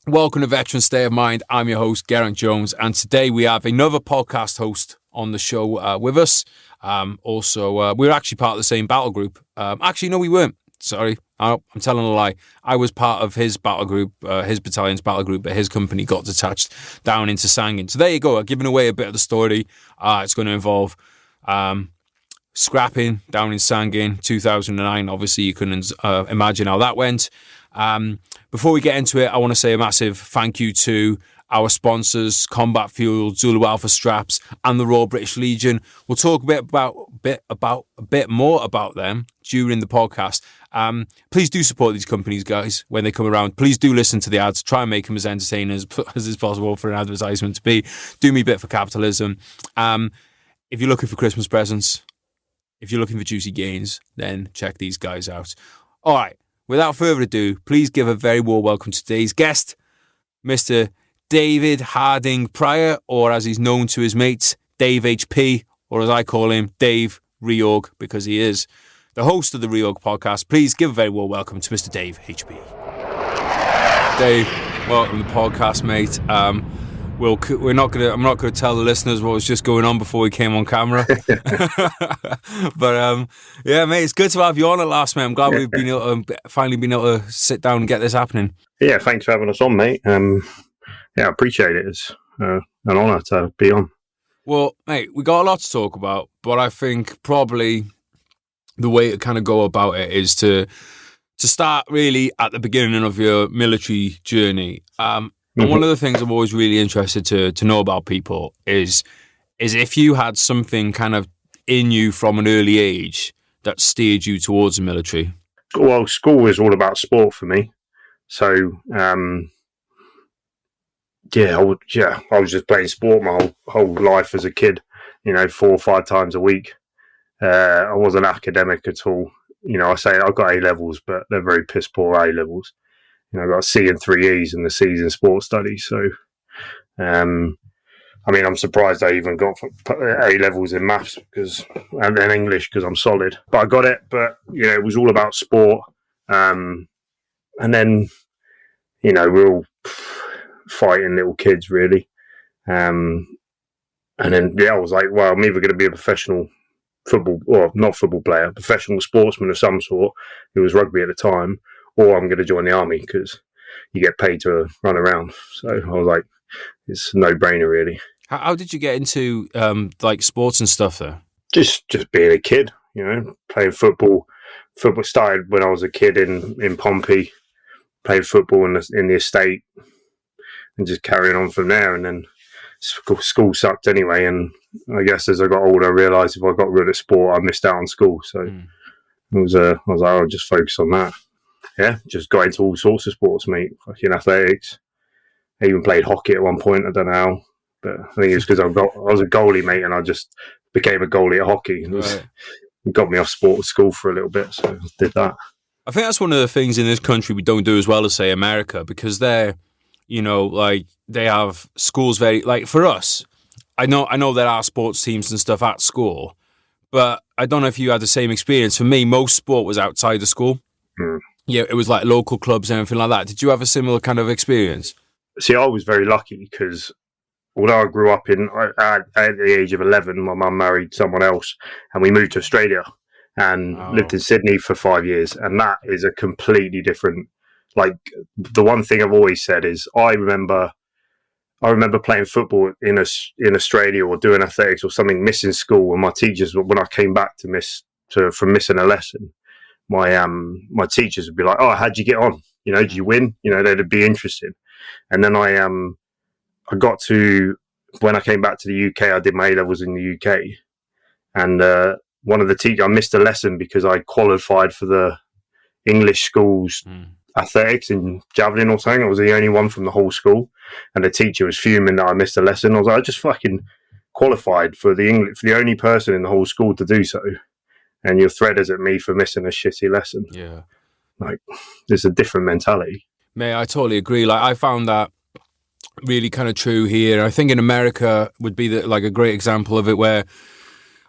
Welcome to Veteran State of Mind. I'm your host, Geraint Jones, and today we have another podcast host on the show with us. We're actually part of the same battle group. No, we weren't. Sorry, I'm telling a lie. I was part of his battle group, his battalion's battle group, but his company got detached down into Sangin. So there you go. I'm giving away a bit of the story. It's going to involve scrapping down in Sangin, 2009. Obviously, you can imagine how that went. Before we get into it, I want to say a massive thank you to our sponsors, Combat Fuel, Zulu Alpha Straps, and the Royal British Legion. We'll talk a bit more about them during the podcast. Please do support these companies, guys, when they come around. Please do listen to the ads. Try and make them as entertaining as is possible for an advertisement to be. Do me a bit for capitalism. If you're looking for Christmas presents, if you're looking for juicy gains, then check these guys out. All right. Without further ado, please give a very warm welcome to today's guest, Mr. David Harding Pryor, or as he's known to his mates, Dave HP, or as I call him, Dave Reorg, because he is the host of the Reorg podcast. Please give a very warm welcome to Mr. Dave HP. Dave, welcome to the podcast, mate. I'm not gonna tell the listeners what was just going on before we came on camera. But yeah, mate, it's good to have you on at last, mate. I'm glad we've been finally been able to sit down and get this happening. Yeah, thanks for having us on, mate. I appreciate it. It's an honour to be on. Well, mate, we got a lot to talk about, but I think probably the way to kind of go about it is to start really at the beginning of your military journey. And one of the things I'm always really interested to know about people is if you had something kind of in you from an early age that steered you towards the military. Well, school was all about sport for me. So, I was just playing sport my whole life as a kid, 4 or 5 times a week. I wasn't academic at all. I say I got A levels, but they're very piss poor A levels. I got a C and 3 E's in the C's in sports studies. So, I'm surprised I even got A levels in maths and then English because I'm solid. But I got it. But it was all about sport. And then, we're all fighting little kids, really. And then I was like, well, I'm either going to be a professional football or not football player, professional sportsman of some sort. It was rugby at the time. Or I'm going to join the army because you get paid to run around. So I was like, it's a no-brainer, really. How did you get into sports and stuff, though? Just being a kid, playing football. Football started when I was a kid in Pompey. Played football in the estate, and just carrying on from there. And then school sucked anyway. And I guess as I got older, I realised if I got good at sport, I missed out on school. So I was like, I'll just focus on that. Yeah, just got into all sorts of sports, mate. Fucking athletics. I even played hockey at one point. I don't know how, but I think it's because I was a goalie, mate, and I just became a goalie at hockey. It got me off school for a little bit, so I did that. I think that's one of the things in this country we don't do as well as, say, America, because they're, they have schools very, for us, I know there are sports teams and stuff at school, but I don't know if you had the same experience. For me, most sport was outside the schoal. Yeah, it was like local clubs and everything like that. Did you have a similar kind of experience? See, I was very lucky because although I grew up at the age of 11, my mum married someone else and we moved to Australia and lived in Sydney for 5 years. And that is a completely different, the one thing I've always said is I remember playing football in Australia or doing athletics or something, missing school, and my teachers, when I came back from missing a lesson, my teachers would be like, "Oh, how'd you get on? Did you win?" They'd be interested. And then I got to, when I came back to the UK, I did my A levels in the UK, and one of the teachers, I missed a lesson because I qualified for the English school's athletics in javelin or something. I was the only one from the whole school, and the teacher was fuming that I missed a lesson. I was like, I just fucking qualified for the only person in the whole school to do so. And your thread is at me for missing a shitty lesson. Yeah. There's a different mentality. Mate, I totally agree. I found that really kind of true here. I think in America would be a great example of it, where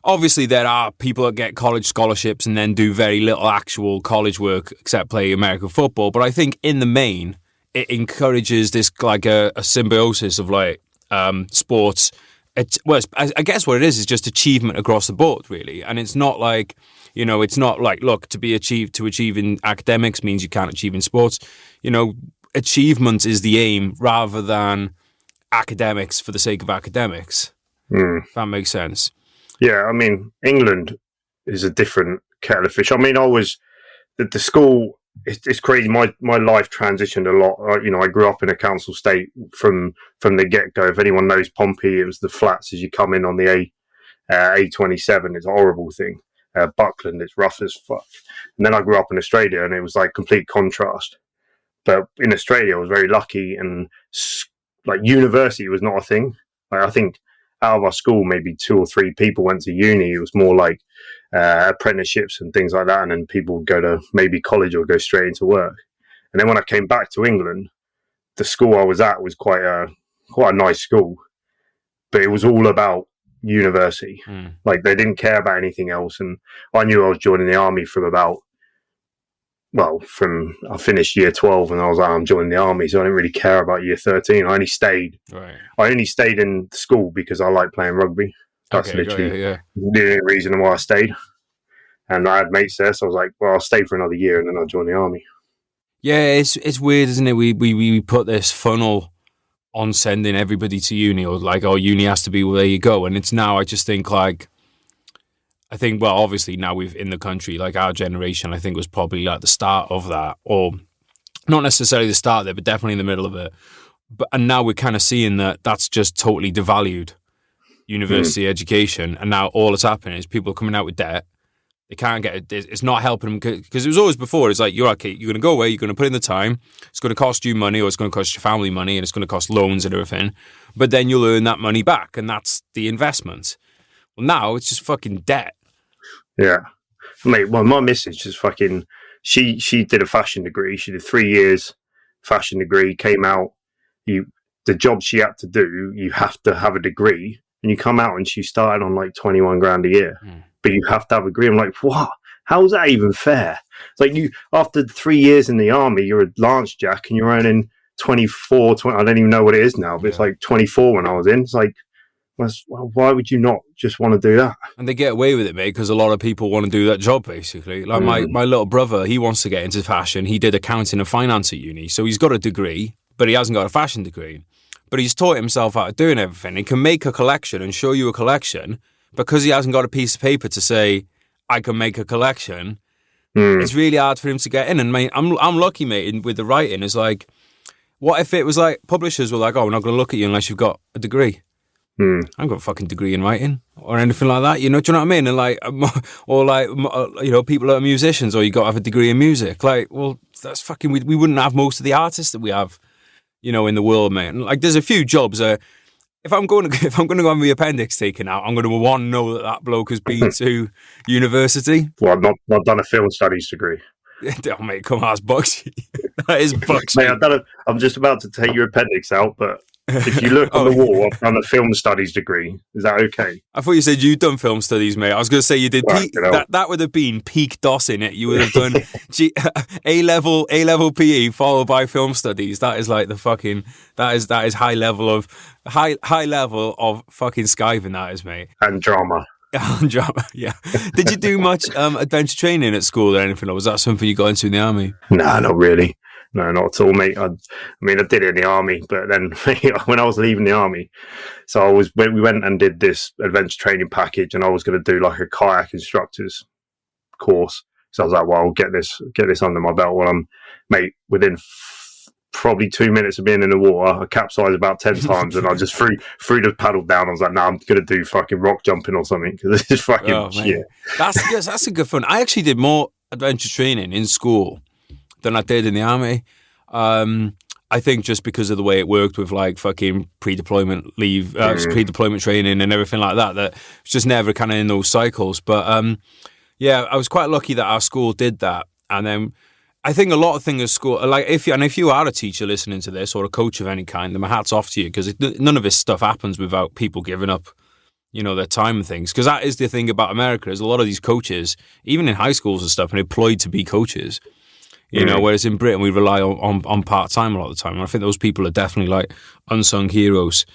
obviously there are people that get college scholarships and then do very little actual college work except play American football. But I think in the main, it encourages this like a symbiosis of like sports. I guess what it is just achievement across the board, really. And it's not like, it's not like, look, to achieve in academics means you can't achieve in sports. Achievement is the aim rather than academics for the sake of academics. If that makes sense. Yeah, I mean, England is a different kettle of fish. I mean, the school, it's crazy. My life transitioned a lot. I grew up in a council estate from the get-go. If anyone knows Pompey, it was the flats as you come in on the A27. It's a horrible thing. Buckland, it's rough as fuck. And then I grew up in Australia, and it was like complete contrast. But in Australia, I was very lucky, and like university was not a thing. Like, I think out of our school, maybe 2 or 3 people went to uni. It was more like apprenticeships and things like that, and then people would go to maybe college or go straight into work. And then when I came back to England, the school I was at was quite a nice school, but it was all about university. Like, they didn't care about anything else. And I knew I was joining the army I finished year 12 and I was like, I'm joining the army, so I didn't really care about year 13. I only stayed in school because I like playing rugby. That's literally the only reason why I stayed. And I had mates there, so I was like, well, I'll stay for another year and then I'll join the army. Yeah, it's weird, isn't it? We put this funnel on sending everybody to uni, or like, oh, uni has to be where you go. And it's now, I just think like, well, obviously now we've in the country, like our generation, I think was probably like the start of that, or not necessarily the start of it, but definitely in the middle of it. And now we're kind of seeing that that's just totally devalued university education. And now all that's happening is people are coming out with debt. They can't get it. It's not helping them, because it was always before. It's like, you're going to go away, you're going to put in the time. It's going to cost you money, or it's going to cost your family money, and it's going to cost loans and everything. But then you'll earn that money back, and that's the investment. Well, now it's just fucking debt. Yeah, mate. Well, my missus just fucking. She did a fashion degree. She did 3 years fashion degree. Came out. The job she had to do, you have to have a degree, and you come out and she started on like 21 grand a year. But you have to have a degree. I'm like, what? How is that even fair? It's like, you, after 3 years in the army, you're a Lance Jack and you're earning 24, 20, I don't even know what it is now, but it's like 24 when I was in. It's like, why would you not just want to do that? And they get away with it, mate, because a lot of people want to do that job, basically. Like my little brother, he wants to get into fashion. He did accounting and finance at uni, so he's got a degree, but he hasn't got a fashion degree. But he's taught himself how to doing everything. He can make a collection and show you a collection. Because he hasn't got a piece of paper to say, I can make a collection, it's really hard for him to get in. And mate, I'm lucky, mate, with the writing. It's like, what if it was like, publishers were like, oh, we're not going to look at you unless you've got a degree. I haven't got a fucking degree in writing or anything like that. Do you know what I mean? And like, or like, people that are musicians, or you got to have a degree in music. Like, well, that's fucking, we wouldn't have most of the artists that we have, in the world, mate. And like, there's a few jobs if I'm going to go have my appendix taken out, I'm going to know that bloke has been to university. Well, I've not done a film studies degree. Oh, mate, come on, that's Bugsy. That is Bugsy. Mate, I'm just about to take your appendix out, but if you look on the wall, I've done a film studies degree. Is that okay? I thought you said you'd done film studies, mate. I was going to say you did. That would have been peak DOS in it. You would have done A-level PE followed by film studies. That is like the fucking. That is high level of fucking skiving. That is, mate. And drama. Drama, yeah. Did you do much adventure training at school or anything, or was that something you got into in the army? No, not really. No, not at all, mate. I did it in the army, but then when I was leaving the army, we went and did this adventure training package, and I was going to do like a kayak instructor's course. So I was like, well, I'll get this under my belt. Well, within probably 2 minutes of being in the water, I capsized about 10 times, and I just threw the paddle down. I was like, I'm going to do fucking rock jumping or something, because this is fucking shit. That's a good fun. I actually did more adventure training in school than I did in the army. I think just because of the way it worked with like fucking pre-deployment leave, pre-deployment training and everything like that it's just never kind of in those cycles. But I was quite lucky that our school did that. And then I think a lot of things at school, like if you are a teacher listening to this, or a coach of any kind, then my hat's off to you, because none of this stuff happens without people giving up, their time and things. Because that is the thing about America, is a lot of these coaches, even in high schools and stuff, and employed to be coaches, you know, whereas in Britain we rely on part-time a lot of the time. And I think those people are definitely like unsung heroes.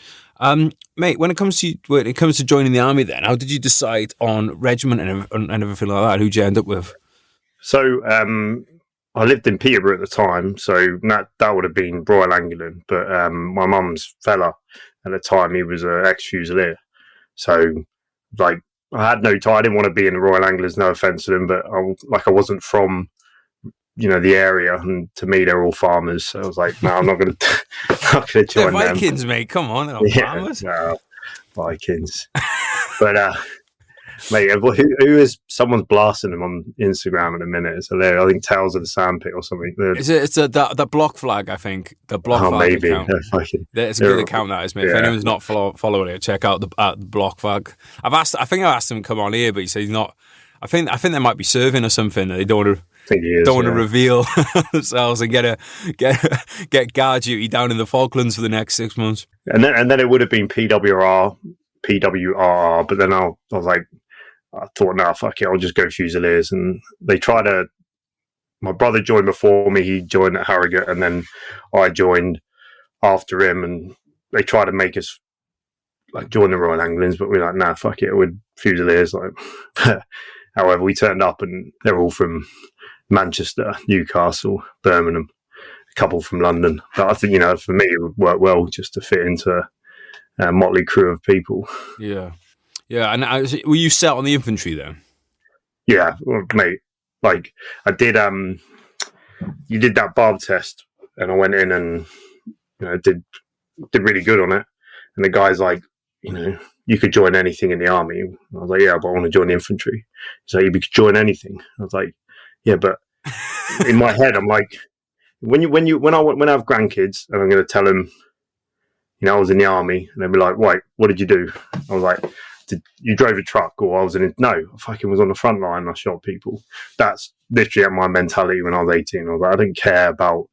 Mate, when it comes to joining the army then, how did you decide on regiment and everything like that? Who'd you end up with? So I lived in Peterborough at the time, so that would have been Royal Anglian. But my mum's fella at the time, he was an ex-Fusilier. So, like, I had no time. I didn't want to be in the Royal Anglians, no offence to them, but I wasn't from, you know, the area, and to me, they're all farmers. So I was like, no, I'm not going to join them. They're Vikings, mate. Come on, they're not farmers. No, Vikings. But mate, who is someone's blasting them on Instagram in a minute? It's hilarious. I think Tales of the Sandpit or something. It's the block flag, I think. The block flag maybe. account. It's a good account, that is, mate. If anyone's not following it, check out the block flag. I think I asked him to come on here, but he said he's not. I think they might be serving or something. They don't want to reveal themselves and get guard duty down in the Falklands for the next 6 months. And then it would have been PWRR, but then I was like, I thought, no, fuck it, I'll just go Fusiliers. And they tried my brother joined before me, he joined at Harrogate, and then I joined after him, and they tried to make us like join the Royal Anglians, but we're like, nah, fuck it, we're Fusiliers. Like, however, we turned up and they're all from Manchester, Newcastle, Birmingham, a couple from London. But I think, you know, for me, it would work well just to fit into a motley crew of people. Yeah. Yeah, and were you set on the infantry then? Yeah, well, mate. Like I did. You did that barb test, and I went in and, you know, did really good on it. And the guy's like, you know, you could join anything in the army. I was like, yeah, but I want to join the infantry. He's like, you could join anything. I was like, yeah, but in my head, I'm like, when I have grandkids and I'm going to tell them, you know, I was in the army, and they'll be like, wait, what did you do? I was like, you drove a truck, or I was I fucking was on the front line and I shot people. That's literally my mentality when I was 18. I was like, I don't care about,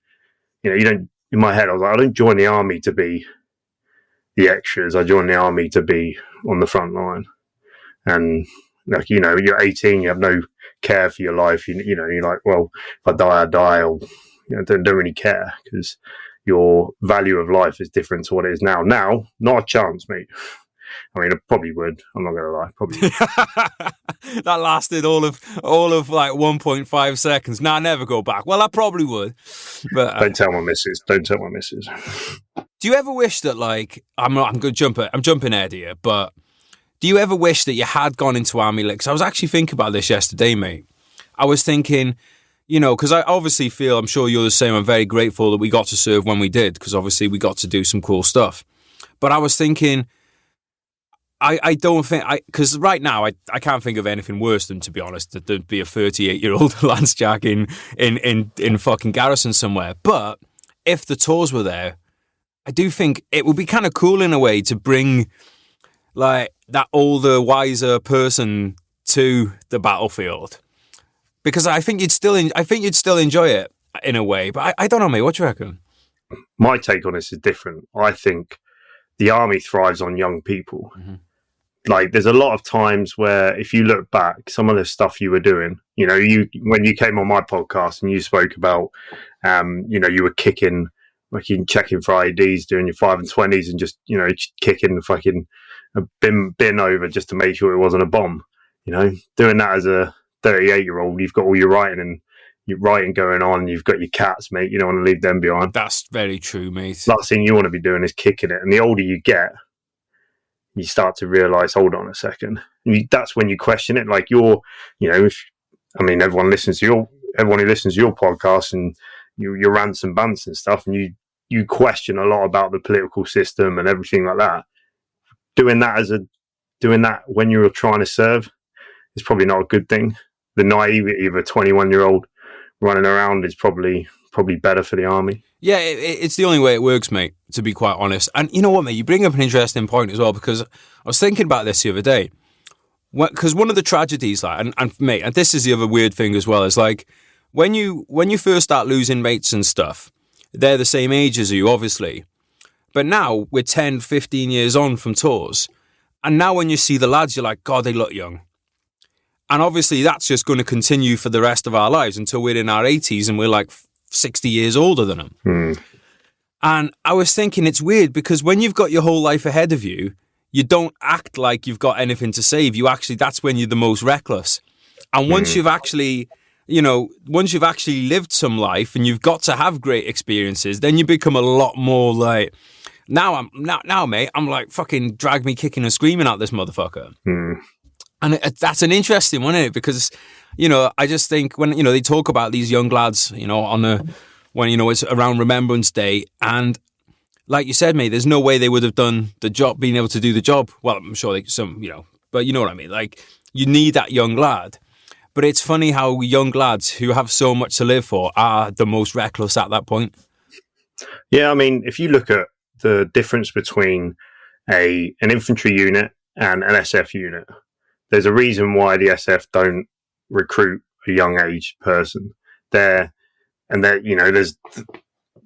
you know, in my head, I was like, I don't join the army to be the extras. I joined the army to be on the front line. And, like, you know, you're 18, you have no care for your life. You know, you're like, well, if I die, I die, or, you know, don't really care, because your value of life is different to what it is now. Now, not a chance, mate. I mean, I probably would. I'm not going to lie. Probably would. That lasted all of like 1.5 seconds. Nah, I never go back. Well, I probably would. But don't tell my missus. Don't tell my missus. Do you ever wish that, like, I'm jumping ahead here, but do you ever wish that you had gone into army? Like, 'cause I was actually thinking about this yesterday, mate. I was thinking, you know, because I obviously feel, I'm sure you're the same, I'm very grateful that we got to serve when we did, because obviously we got to do some cool stuff. But I was thinking, I don't think, because right now I can't think of anything worse than, to be honest, to be a 38-year-old Lance Jack in fucking garrison somewhere. But if the tours were there, I do think it would be kind of cool in a way to bring, like, that older, wiser person to the battlefield, because I think you'd still enjoy it in a way. But I don't know, mate. What do you reckon? My take on this is different. I think the army thrives on young people. Mm-hmm. Like, there's a lot of times where, if you look back, some of the stuff you were doing, you know, when you came on my podcast and you spoke about, you know, you were kicking, like, checking for IEDs, doing your 5 and 20s, and just, you know, kicking the fucking bin over just to make sure it wasn't a bomb. You know, doing that as a 38-year-old, you've got all your writing going on. You've got your cats, mate. You don't want to leave them behind. That's very true, mate. Last thing you want to be doing is kicking it. And the older you get, you start to realise, hold on a second. That's when you question it. Like, everyone who listens to your podcast and your rants and bants and stuff, and you question a lot about the political system and everything like that. Doing that when you're trying to serve is probably not a good thing. The naivety of a 21-year-old running around is probably better for the army. Yeah, it's the only way it works, mate, to be quite honest. And you know what, mate? You bring up an interesting point as well, because I was thinking about this the other day. Because one of the tragedies, like, and mate, and this is the other weird thing as well, is like, when you first start losing mates and stuff, they're the same age as you, obviously. But now we're 10, 15 years on from tours. And now when you see the lads, you're like, God, they look young. And obviously that's just going to continue for the rest of our lives until we're in our 80s and we're like 60 years older than them. And I was thinking it's weird because when you've got your whole life ahead of you, you don't act like you've got anything to save. That's when you're the most reckless. And once you've actually, lived some life and you've got to have great experiences, then you become a lot more like, now, mate, I'm like, fucking drag me kicking and screaming at this motherfucker. And that's an interesting one, isn't it? Because, I just think when, they talk about these young lads, when, it's around Remembrance Day. And like you said, mate, there's no way they would have done the job, being able to do the job. Well, I'm sure but you know what I mean? Like, you need that young lad. But it's funny how young lads who have so much to live for are the most reckless at that point. Yeah, I mean, if you look at the difference between an infantry unit and an SF unit, there's a reason why the SF don't recruit a young age person. There's,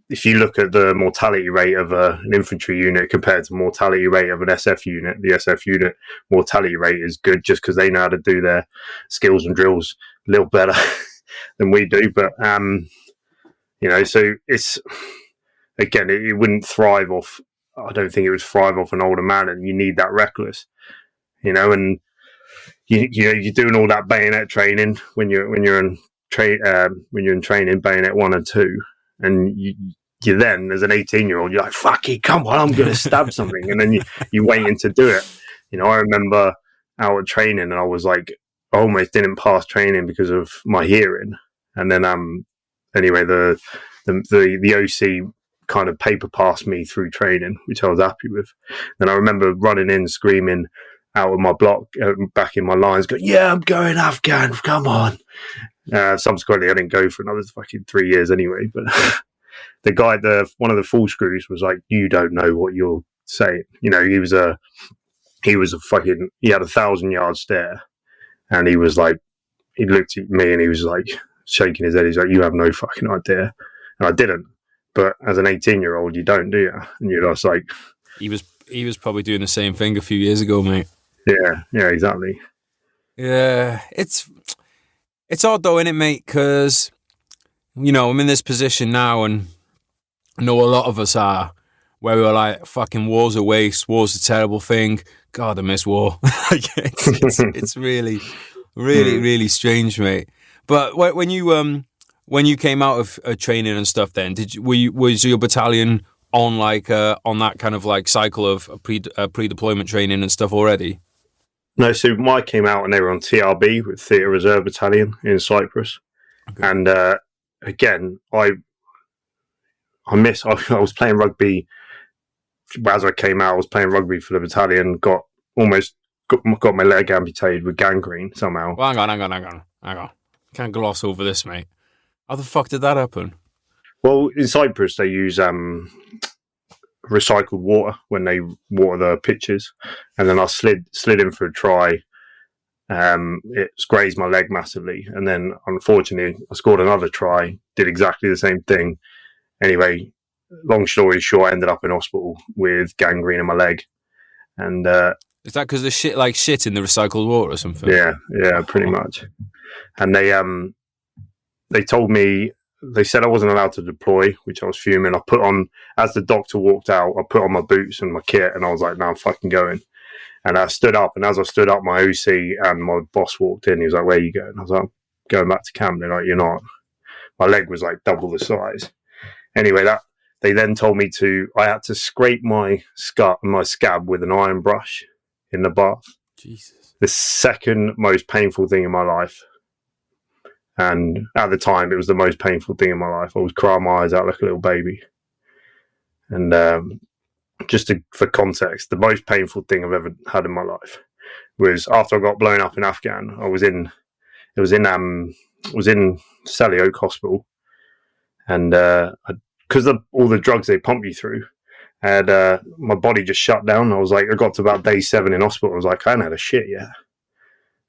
if you look at the mortality rate of an infantry unit compared to mortality rate of an SF unit, the SF unit mortality rate is good just because they know how to do their skills and drills a little better than we do. But, so it's, again, it wouldn't thrive off, I don't think it would thrive off an older man, and you need that reckless, and you're doing all that bayonet training when you're in training, bayonet 1 and 2, and you then, as an 18-year-old, you're like, fuck it, come on, I'm going to stab something. And then you're waiting to do it. I remember out at training and I was like, I almost didn't pass training because of my hearing. And then, anyway, the OC kind of paper passed me through training, which I was happy with. And I remember running in, screaming out of my block, back in my lines, going, yeah, I'm going Afghan, come on. Subsequently, I didn't go for another fucking 3 years anyway, but the guy, one of the full screws was like, you don't know what you're saying. He had 1,000-yard stare, and he was like, he looked at me and he was like shaking his head. He's like, you have no fucking idea. And I didn't. But as an 18-year-old, you don't, do you? And you're just like, he was probably doing the same thing a few years ago, mate. Yeah, exactly. Yeah, it's odd though, isn't it, mate? Because I'm in this position now, and I know a lot of us are, where we were like, fucking war's a waste, war's a terrible thing. God, I miss war. it's really, really, really strange, mate. But when you came out of training and stuff, then was your battalion on on that kind of like cycle of pre-deployment training and stuff already? No, so I came out and they were on TRB with Theatre Reserve Battalion in Cyprus. Okay. And again, I was playing rugby as I came out. I was playing rugby for the battalion, got my leg amputated with gangrene somehow. Well, hang on. Can't gloss over this, mate. How the fuck did that happen? Well, in Cyprus, they use recycled water when they water the pitches, and then I slid in for a try. It grazed my leg massively, and then unfortunately I scored another try, did exactly the same thing. Anyway, long story short, I ended up in hospital with gangrene in my leg. And is that because the shit in the recycled water or something? Yeah, pretty much. And they told me, they said I wasn't allowed to deploy, which I was fuming. I put on, as the doctor walked out, I put on my boots and my kit, and I was like, no, I'm fucking going. And I stood up, and as I stood up, my OC and my boss walked in. He was like, where are you going? I was like, going back to camp. They're like, you're not. My leg was like double the size. Anyway, they then told me I had to scrape my scab with an iron brush in the bath. Jesus. The second most painful thing in my life. And at the time, it was the most painful thing in my life. I was crying my eyes out like a little baby. And for context, the most painful thing I've ever had in my life was after I got blown up in Afghan. I was in Selly Oak Hospital, and because of all the drugs they pump you through, and my body just shut down. I got to about day 7 in hospital. I was like, I hadn't had a shit yet.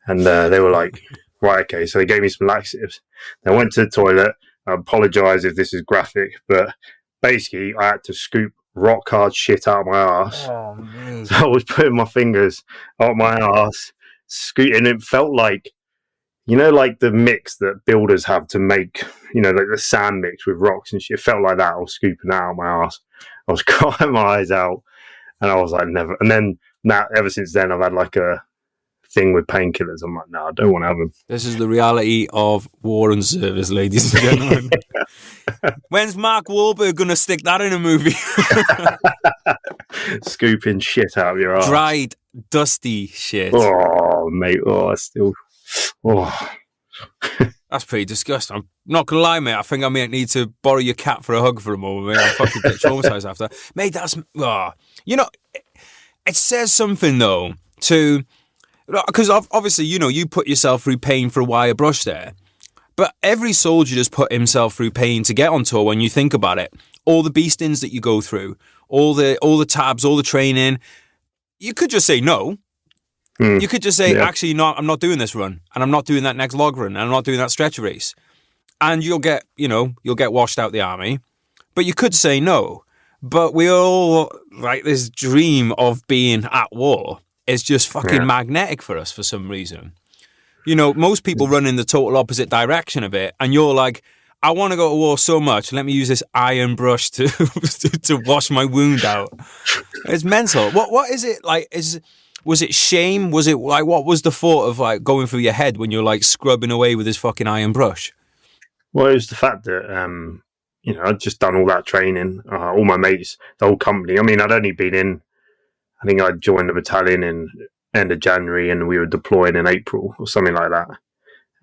And they were like, right, okay. So they gave me some laxatives. I went to the toilet. I apologise if this is graphic, but basically I had to scoop rock hard shit out of my ass. Oh, man. So I was putting my fingers out my ass, scooting. It felt like like the mix that builders have to make, like the sand mix with rocks and shit. It felt like that. I was scooping that out of my ass. I was crying my eyes out, and I was like, never. And then ever since then, I've had like a thing with painkillers. I'm like, no, I don't want to have them. This is the reality of war and service, ladies and gentlemen. When's Mark Wahlberg going to stick that in a movie? Scooping shit out of your ass. Dried, dusty shit. Oh, mate. Oh, I still... Oh. That's pretty disgusting. I'm not going to lie, mate. I think I might need to borrow your cat for a hug for a moment, mate. I'll fucking get traumatized after. Mate, that's... Oh. It says something, though, to... Because obviously, you put yourself through pain for a wire brush there. But every soldier just put himself through pain to get on tour when you think about it. All the beastings that you go through, all the tabs, all the training. You could just say no. You could just say, actually, no, I'm not doing this run. And I'm not doing that next log run. And I'm not doing that stretch race. And you'll get washed out the army. But you could say no. But we all, like, this dream of being at war is just fucking magnetic for us for some reason. Most people run in the total opposite direction of it, and you're like, I want to go to war so much, let me use this iron brush to to wash my wound out. It's mental. What is it like? Was it shame? Was it like, what was the thought of like going through your head when you're like scrubbing away with this fucking iron brush? Well, it was the fact that I'd just done all that training, all my mates, the whole company. I mean, I'd only been in. I think I joined the battalion in end of January, and we were deploying in April or something like that.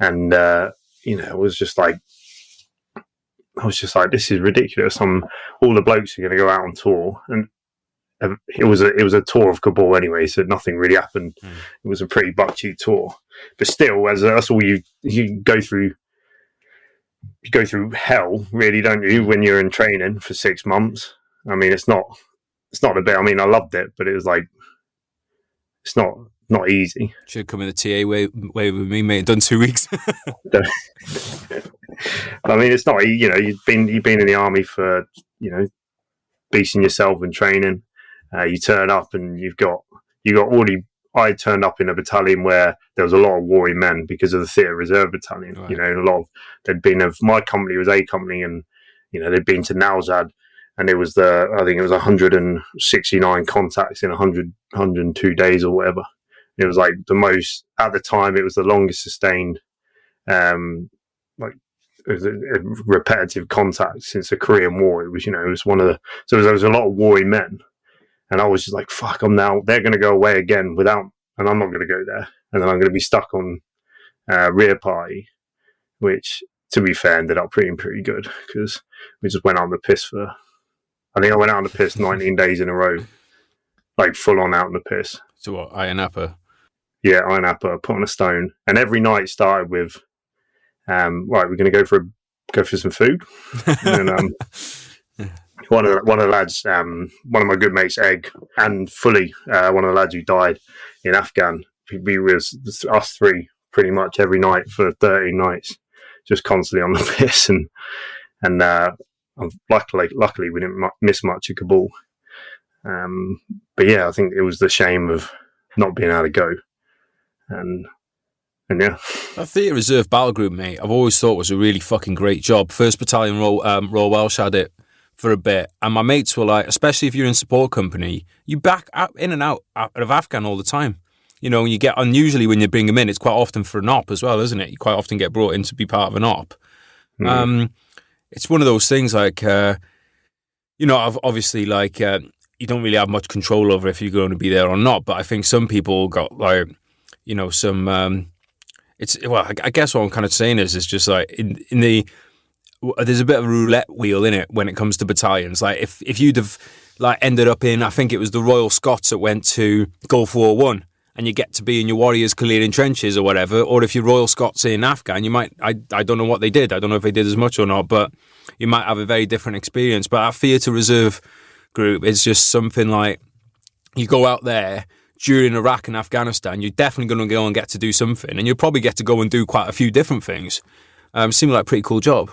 And it was just like, this is ridiculous. All the blokes are going to go out on tour, and it was a tour of Kabul anyway, so nothing really happened. It was a pretty butt cheek tour, but still, that's all you go through. You go through hell, really, don't you, when you're in training for 6 months? I mean, it's not a bit. I mean, I loved it, but it was like, it's not easy. Should come in the TA way with me, mate. Done 2 weeks. I mean, it's not. You've been in the army for beasting yourself and training. You turn up and you've got already. I turned up in a battalion where there was a lot of warring men because of the Theatre Reserve Battalion. Right. They'd been my company was A company, and they'd been to Nowzad. And it was I think it was 169 contacts in 102 days or whatever. It was like the most, at the time, it was the longest sustained, repetitive contact since the Korean War. It was, it was one of the, so there was a lot of warring men. And I was just like, fuck, they're going to go away again and I'm not going to go there. And then I'm going to be stuck on rear party, which, to be fair, ended up pretty good because we just went on the piss I think I went out on the piss 19 days in a row, like full on out on the piss. So what, Iron Apper? Yeah, Iron Apper, put on a stone. And every night started with, right, we're going to go for some food. And then one of the lads, one of my good mates, Egg, and Fully, one of the lads who died in Afghan, we was us three pretty much every night for 13 nights, just constantly on the piss. And luckily we didn't miss much of Kabul. But yeah, I think it was the shame of not being able to go. And yeah. That Theatre Reserve Battle Group, mate, I've always thought was a really fucking great job. 1st Battalion Royal Welsh had it for a bit, and my mates were like, especially if you're in support company, you back in and out of Afghan all the time. You get on, usually when you bring them in, it's quite often for an op as well, isn't it? You quite often get brought in to be part of an op. It's one of those things like, obviously, like, you don't really have much control over if you're going to be there or not. But I think some people got like, some. I guess what I'm kind of saying is, it's just like there's a bit of a roulette wheel in it when it comes to battalions. Like if you'd have like ended up in, I think it was the Royal Scots that went to Gulf War One, and you get to be in your warriors clearing trenches or whatever, or if you're Royal Scots in Afghan, you might, I don't know what they did. I don't know if they did as much or not, but you might have a very different experience. But our Theatre Reserve group is just something like, you go out there during Iraq and Afghanistan, you're definitely going to go and get to do something, and you'll probably get to go and do quite a few different things. Seemed like a pretty cool job.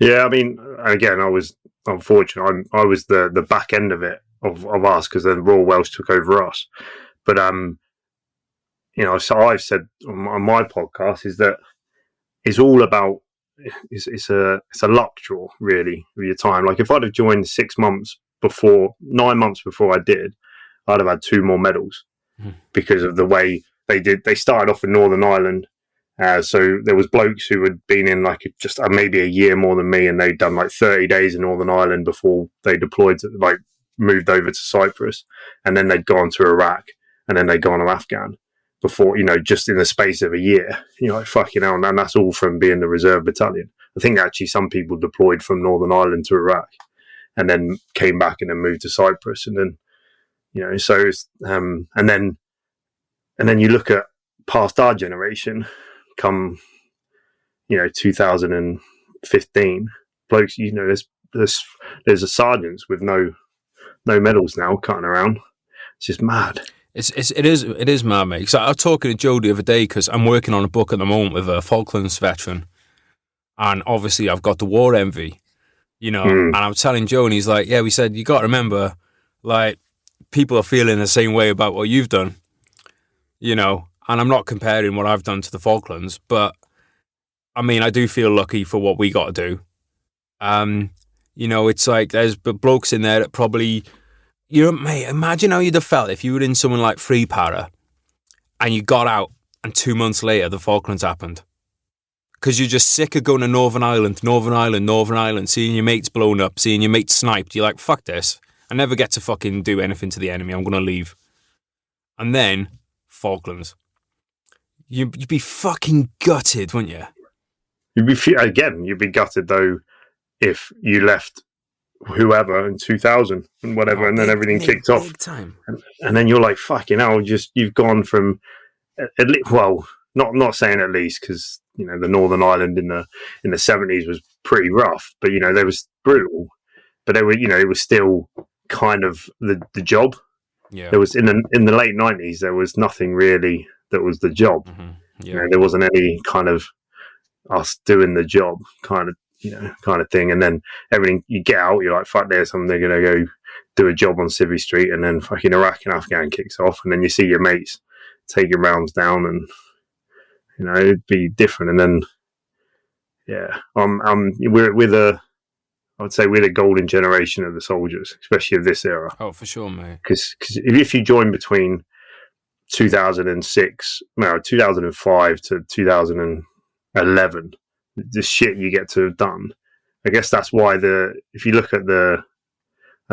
Yeah, I mean, again, I was unfortunate. I was the back end of it, of us, because then Royal Welsh took over us. But so I've said on my podcast is that it's all about it's a luck draw really with your time. Like if I'd have joined 9 months before I did, I'd have had 2 more medals because of the way they did. They started off in Northern Ireland. So there was blokes who had been in like just maybe a year more than me, and they'd done like 30 days in Northern Ireland before they deployed to, like moved over to Cyprus, and then they'd gone to Iraq, and then they'd gone to Afghan before, just in the space of a year. Like fucking hell, and that's all from being the reserve battalion. I think actually some people deployed from Northern Ireland to Iraq and then came back and then moved to Cyprus, and then so it's, and then you look at past our generation, come 2015, blokes, there's a sergeants with no medals now cutting around. It's just mad. It is mad, mate. So I was talking to Joe the other day because I'm working on a book at the moment with a Falklands veteran, and obviously I've got the war envy, and I'm telling Joe, and he's like, yeah, we said, you got to remember, like, people are feeling the same way about what you've done, and I'm not comparing what I've done to the Falklands, but I mean, I do feel lucky for what we got to do. It's like there's blokes in there that probably, mate, imagine how you'd have felt if you were in someone like Free Para and you got out and 2 months later the Falklands happened. Because you're just sick of going to Northern Ireland, seeing your mates blown up, seeing your mates sniped. You're like, fuck this. I never get to fucking do anything to the enemy. I'm going to leave. And then Falklands. You'd be fucking gutted, wouldn't you? You'd be gutted though if you left whoever in 2000 and whatever, and then everything kicked off. Time. And then you're like, fucking hell, you've gone from, not saying at least, because the Northern Ireland in the 70s was pretty rough, but they was brutal, but they were, it was still kind of the job. Yeah. There was in the late 90s, there was nothing really that was the job. Mm-hmm. Yeah. There wasn't any kind of us doing the job kind of thing. And then everything, you get out, you're like, fuck this, they're going to go do a job on Civvy Street, and then fucking Iraq and Afghan kicks off, and then you see your mates taking rounds down, and it'd be different. And then I would say we're the golden generation of the soldiers, especially of this era. Oh, for sure, mate. Because if you join between 2005 to 2011, the shit you get to have done. I guess that's why if you look at I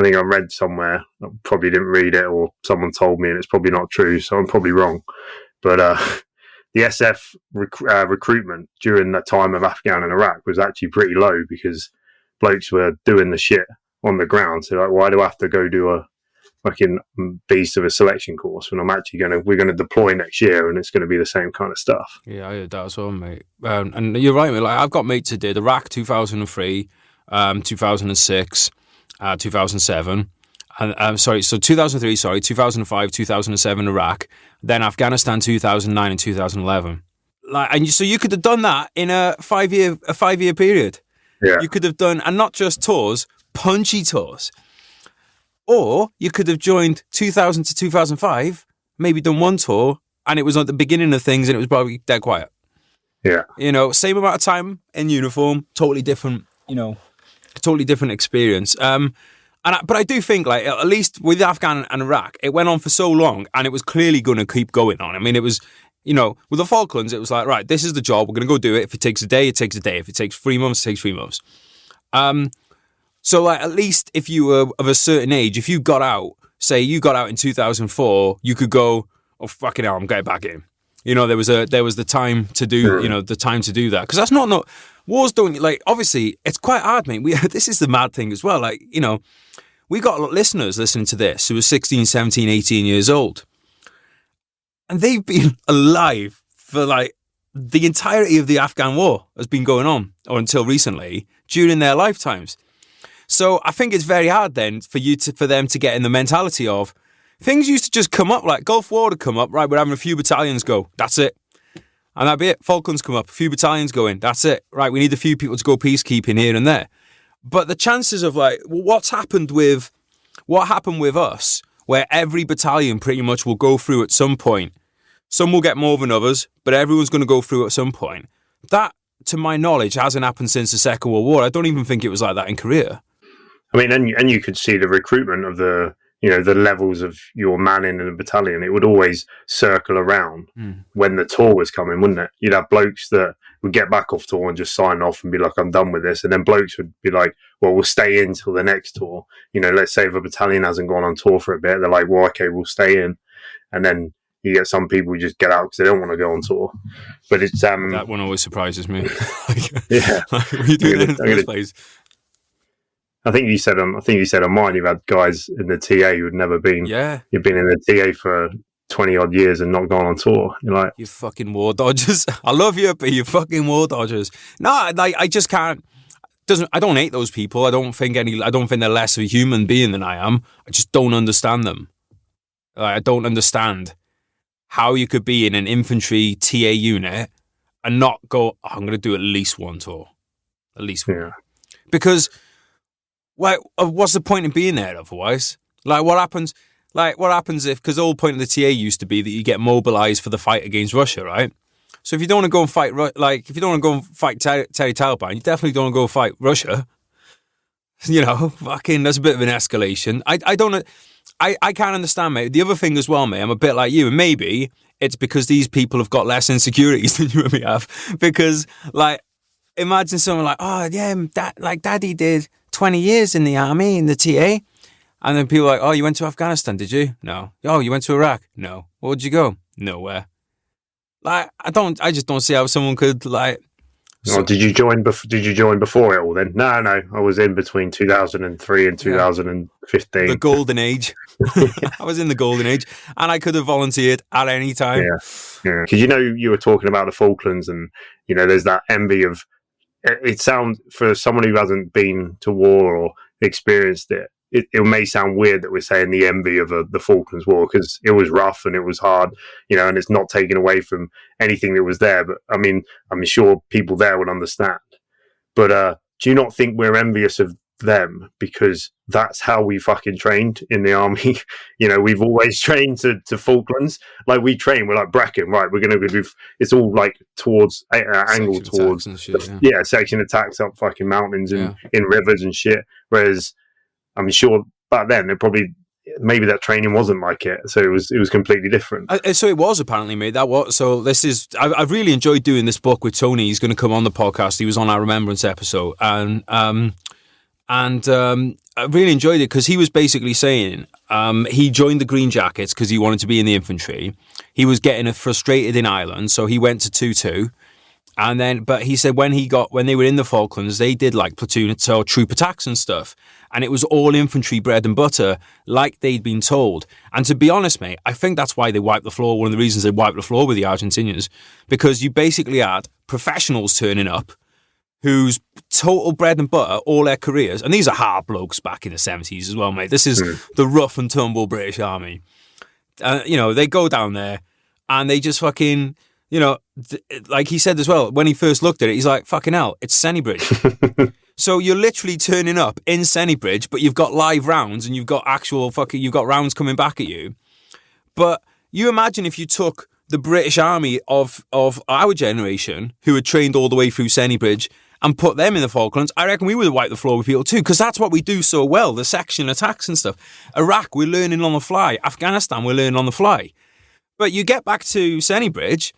think I read somewhere, I probably didn't read it, or someone told me, and it's probably not true, so I'm probably wrong. But the SF recruitment during that time of Afghan and Iraq was actually pretty low because blokes were doing the shit on the ground. So like, why do I have to go do a fucking beast of a selection course when we're going to deploy next year, and it's going to be the same kind of stuff? Yeah, I heard that as well, mate. And you're right, mate. Like, I've got mates who did Iraq 2003, 2006, 2007. And so 2003, 2005, 2007 Iraq, then Afghanistan 2009 and 2011. So you could have done that in a 5-year period. Yeah. You could have done, and not just tours, punchy tours. Or you could have joined 2000 to 2005, maybe done one tour, and it was at the beginning of things, and it was probably dead quiet. Yeah. Same amount of time in uniform, totally different, totally different experience. But I do think, like, at least with Afghan and Iraq, it went on for so long, and it was clearly going to keep going on. I mean, it was, with the Falklands, it was like, right, this is the job, we're going to go do it. If it takes a day, it takes a day. If it takes 3 months, it takes 3 months. So, like, at least if you were of a certain age, if you got out, say you got out in 2004, you could go, oh, fucking hell, I'm getting back in. There was the time to do, the time to do that. Because that's not, wars don't, like, obviously, it's quite hard, mate. This is the mad thing as well. Like, we got listeners listening to this who are 16, 17, 18 years old. And they've been alive for, like, the entirety of the Afghan war has been going on, or until recently, during their lifetimes. So I think it's very hard then for them to get in the mentality of things used to just come up, like Gulf War to come up, right, we're having a few battalions go, that's it. And that'd be it. Falklands come up, a few battalions go in, that's it. Right, we need a few people to go peacekeeping here and there. But the chances of, like, what happened with us, where every battalion pretty much will go through at some point Some will get more than others, but everyone's going to go through at some point. That, to my knowledge, hasn't happened since the Second World War. I don't even think it was like that in Korea. I mean, and you could see the recruitment of the levels of your manning in a battalion. It would always circle around when the tour was coming, wouldn't it? You'd have blokes that would get back off tour and just sign off and be like, I'm done with this. And then blokes would be like, well, we'll stay in till the next tour. Let's say if a battalion hasn't gone on tour for a bit, they're like, well, okay, we'll stay in. And then you get some people who just get out because they don't want to go on tour. But it's that one always surprises me. Yeah, what are you doing in the first place? I think you said on mine you've had guys in the TA who'd never been. Yeah, you've been in the TA for 20 odd years and not gone on tour. You're like, you fucking war dodgers. I love you, but you fucking war dodgers. No, I just can't. I don't hate those people. I don't think they're less of a human being than I am. I just don't understand them. I don't understand how you could be in an infantry TA unit and not go, oh, I'm going to do at least one tour. At least one. Yeah. Because, what's the point in being there otherwise? What happens if, because the whole point of the TA used to be that you get mobilized for the fight against Russia, right? So if you don't want to go and fight, if you don't want to go and fight Terry Taliban, you definitely don't want to go fight Russia. Fucking, that's a bit of an escalation. I can't understand, mate. The other thing as well, mate, I'm a bit like you, and maybe it's because these people have got less insecurities than you and me have. Because, imagine someone like, oh, yeah, Daddy did 20 years in the army, in the TA. And then people are like, oh, you went to Afghanistan, did you? No. Oh, you went to Iraq? No. Where'd you go? Nowhere. I just don't see how someone could, did you join before it all then? No, I was in between 2003 and 2015. The golden age. I was in the golden age, and I could have volunteered at any time. Yeah. Because you were talking about the Falklands, and there's that envy of. It sounds, for someone who hasn't been to war or experienced it, it may sound weird that we're saying the envy of the Falklands War, because it was rough and it was hard, and it's not taken away from anything that was there. But I mean, I'm sure people there would understand. But do you not think we're envious of them because that's how we fucking trained in the army? We've always trained to Falklands. We train, we're like Bracken, right? We're going to do. It's all towards angled towards section attacks up fucking mountains and in rivers and shit. Whereas I'm sure back then maybe that training wasn't like it, so it was completely different. So it was, apparently, mate. I've really enjoyed doing this book with Tony. He's going to come on the podcast. He was on our Remembrance episode, and I really enjoyed it because he was basically saying he joined the Green Jackets because he wanted to be in the infantry. He was getting frustrated in Ireland, so he went to 2-2. But he said when they were in the Falklands, they did platoon or troop attacks and stuff. And it was all infantry bread and butter, like they'd been told. And to be honest, mate, I think that's why they wiped the floor. One of the reasons they wiped the floor with the Argentinians, because you basically had professionals turning up whose total bread and butter, all their careers, and these are hard blokes back in the 70s as well, mate. This is the rough and tumble British Army. They go down there and they just fucking... like he said as well, when he first looked at it, he's like, fucking hell, it's Sennybridge. So you're literally turning up in Sennybridge, but you've got live rounds and you've got you've got rounds coming back at you. But you imagine if you took the British Army of our generation, who had trained all the way through Sennybridge, and put them in the Falklands, I reckon we would have wiped the floor with people too, because that's what we do so well, the section attacks and stuff. Iraq, we're learning on the fly. Afghanistan, we're learning on the fly. But you get back to Sennybridge,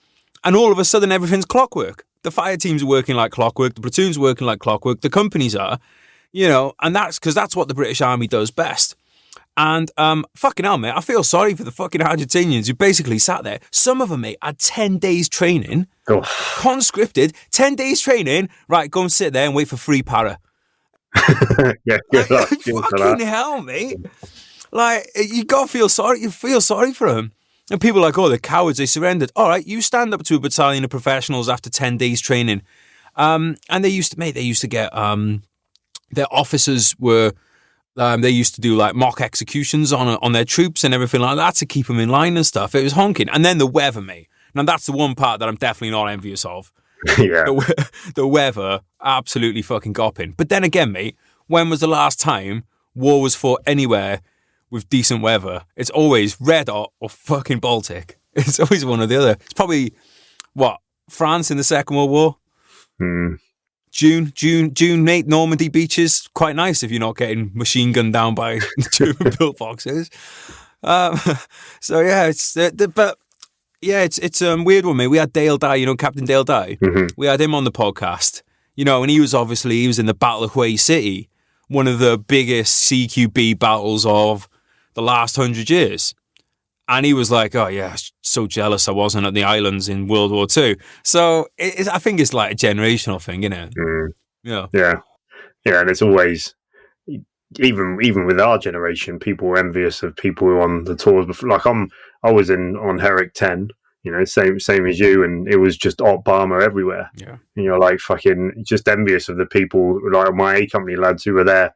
and all of a sudden, everything's clockwork. The fire teams are working like clockwork. The platoons are working like clockwork. The companies are, and that's because that's what the British Army does best. And fucking hell, mate, I feel sorry for the fucking Argentinians who basically sat there. Some of them, mate, had 10 days training, conscripted, 10 days training. Right, go and sit there and wait for free para. Yeah, good luck. Fucking hell, mate. You got to feel sorry. You feel sorry for them. And people are like, oh, they're cowards, they surrendered. All right, you stand up to a battalion of professionals after 10 days training. And they used to get, their officers were, they used to do mock executions on their troops and everything like that to keep them in line and stuff. It was honking. And then the weather, mate. Now that's the one part that I'm definitely not envious of. Yeah. The weather, absolutely fucking gopping. But then again, mate, when was the last time war was fought anywhere with decent weather? It's always red hot or fucking Baltic. It's always one or the other. It's probably, France in the Second World War? June, mate, Normandy beaches, quite nice if you're not getting machine gunned down by German pillboxes. So yeah, it's a weird one, mate. We had Dale Dye, Captain Dale Dye. Mm-hmm. We had him on the podcast, and he was in the Battle of Hue City, one of the biggest CQB battles of the last 100 years. And he was like, oh, yeah, so jealous I wasn't at the islands in World War II. So I think it's like a generational thing, isn't it? Yeah. Yeah, and it's always, even with our generation, people were envious of people who were on the tours before. Like I was on Herrick 10, same as you, and it was just op bomber everywhere. Yeah. And you're like fucking just envious of the people, like my A company lads who were there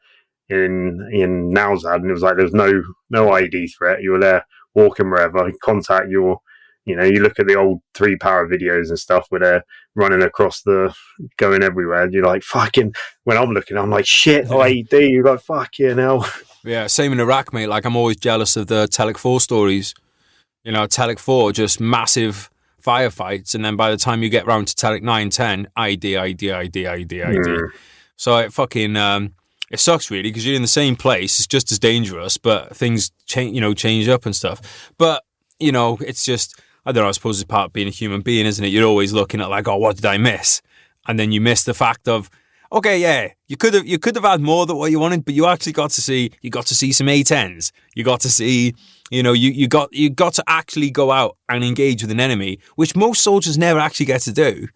in Nowzad, and it was like there's no ID threat. You were there walking wherever, contact your, you look at the old 3 Power videos and stuff where they're running across going everywhere. You're like, fucking, when I'm looking, I'm like, shit, IED. You're like, fucking hell. Yeah, same in Iraq, mate. Like, I'm always jealous of the Telic 4 stories. Telic 4, just massive firefights. And then by the time you get round to Telic 9, 10, IED. So it fucking, it sucks really because you're in the same place. It's just as dangerous, but things change up and stuff. But, it's just, I don't know, I suppose it's part of being a human being, isn't it? You're always looking at like, oh, what did I miss? And then you miss the fact of, okay, yeah, you could have had more than what you wanted, but you actually got to see some A10s. You got to see, you got to actually go out and engage with an enemy, which most soldiers never actually get to do.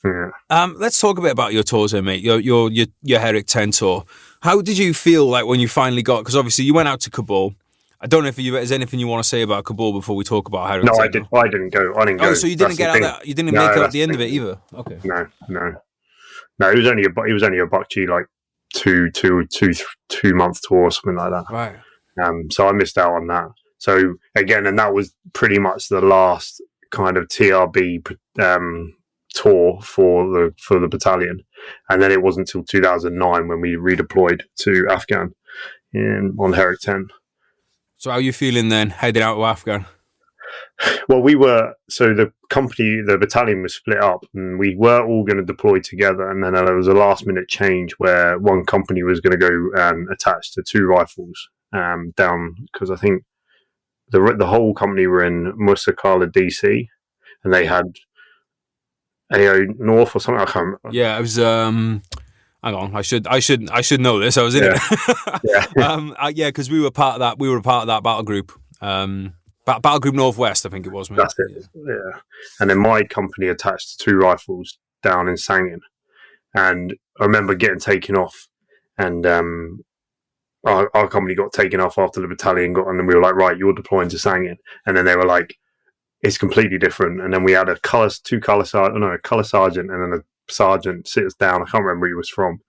Yeah. Let's talk a bit about your tours then, mate. Your Herrick 10 tour. How did you feel like when you finally got? Because obviously you went out to Kabul. I don't know if there's anything you want to say about Kabul before we talk about Herrick 10. No, I didn't go. Oh, so you didn't get out that? You didn't make it at the end of it either. Okay. No. It was only a Bakchi like two month tour or something like that. Right. So I missed out on that. So again, and that was pretty much the last kind of TRB tour for the battalion, and then it wasn't until 2009 when we redeployed to Afghan on Herrick 10. So how are you feeling then heading out to Afghan? Well, the battalion was split up, and we were all going to deploy together, and then there was a last minute change where one company was going to go attached to 2 rifles down, because I think the whole company were in Musa Kala DC, and they had AO North or something. I can't remember. Yeah, it was. Hang on, I should know this. I was in it. Yeah, because we were part of that. We were part of that battle group. Battle Group Northwest, I think it was. Mate. That's it. Yeah, and then my company attached to 2 rifles down in Sangin, and I remember getting taken off, and our company got taken off after the battalion got, and then we were like, right, you're deploying to Sangin, and then they were like, it's completely different. And then we had a colour sergeant, and then a sergeant sits down. I can't remember where he was from,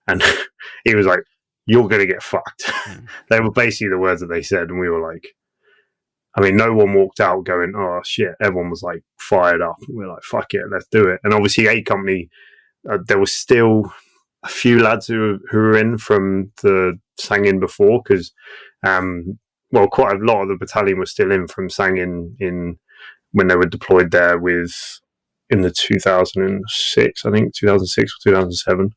and he was like, "You're gonna get fucked." They were basically the words that they said, and we were like, I mean, no one walked out going, "Oh shit!" Everyone was like fired up. We were like, "Fuck it, let's do it." And obviously, A Company, there was still a few lads who were in from the Sangin before, because quite a lot of the battalion was still in from Sangin when they were deployed there in the 2006, I think 2006 or 2007.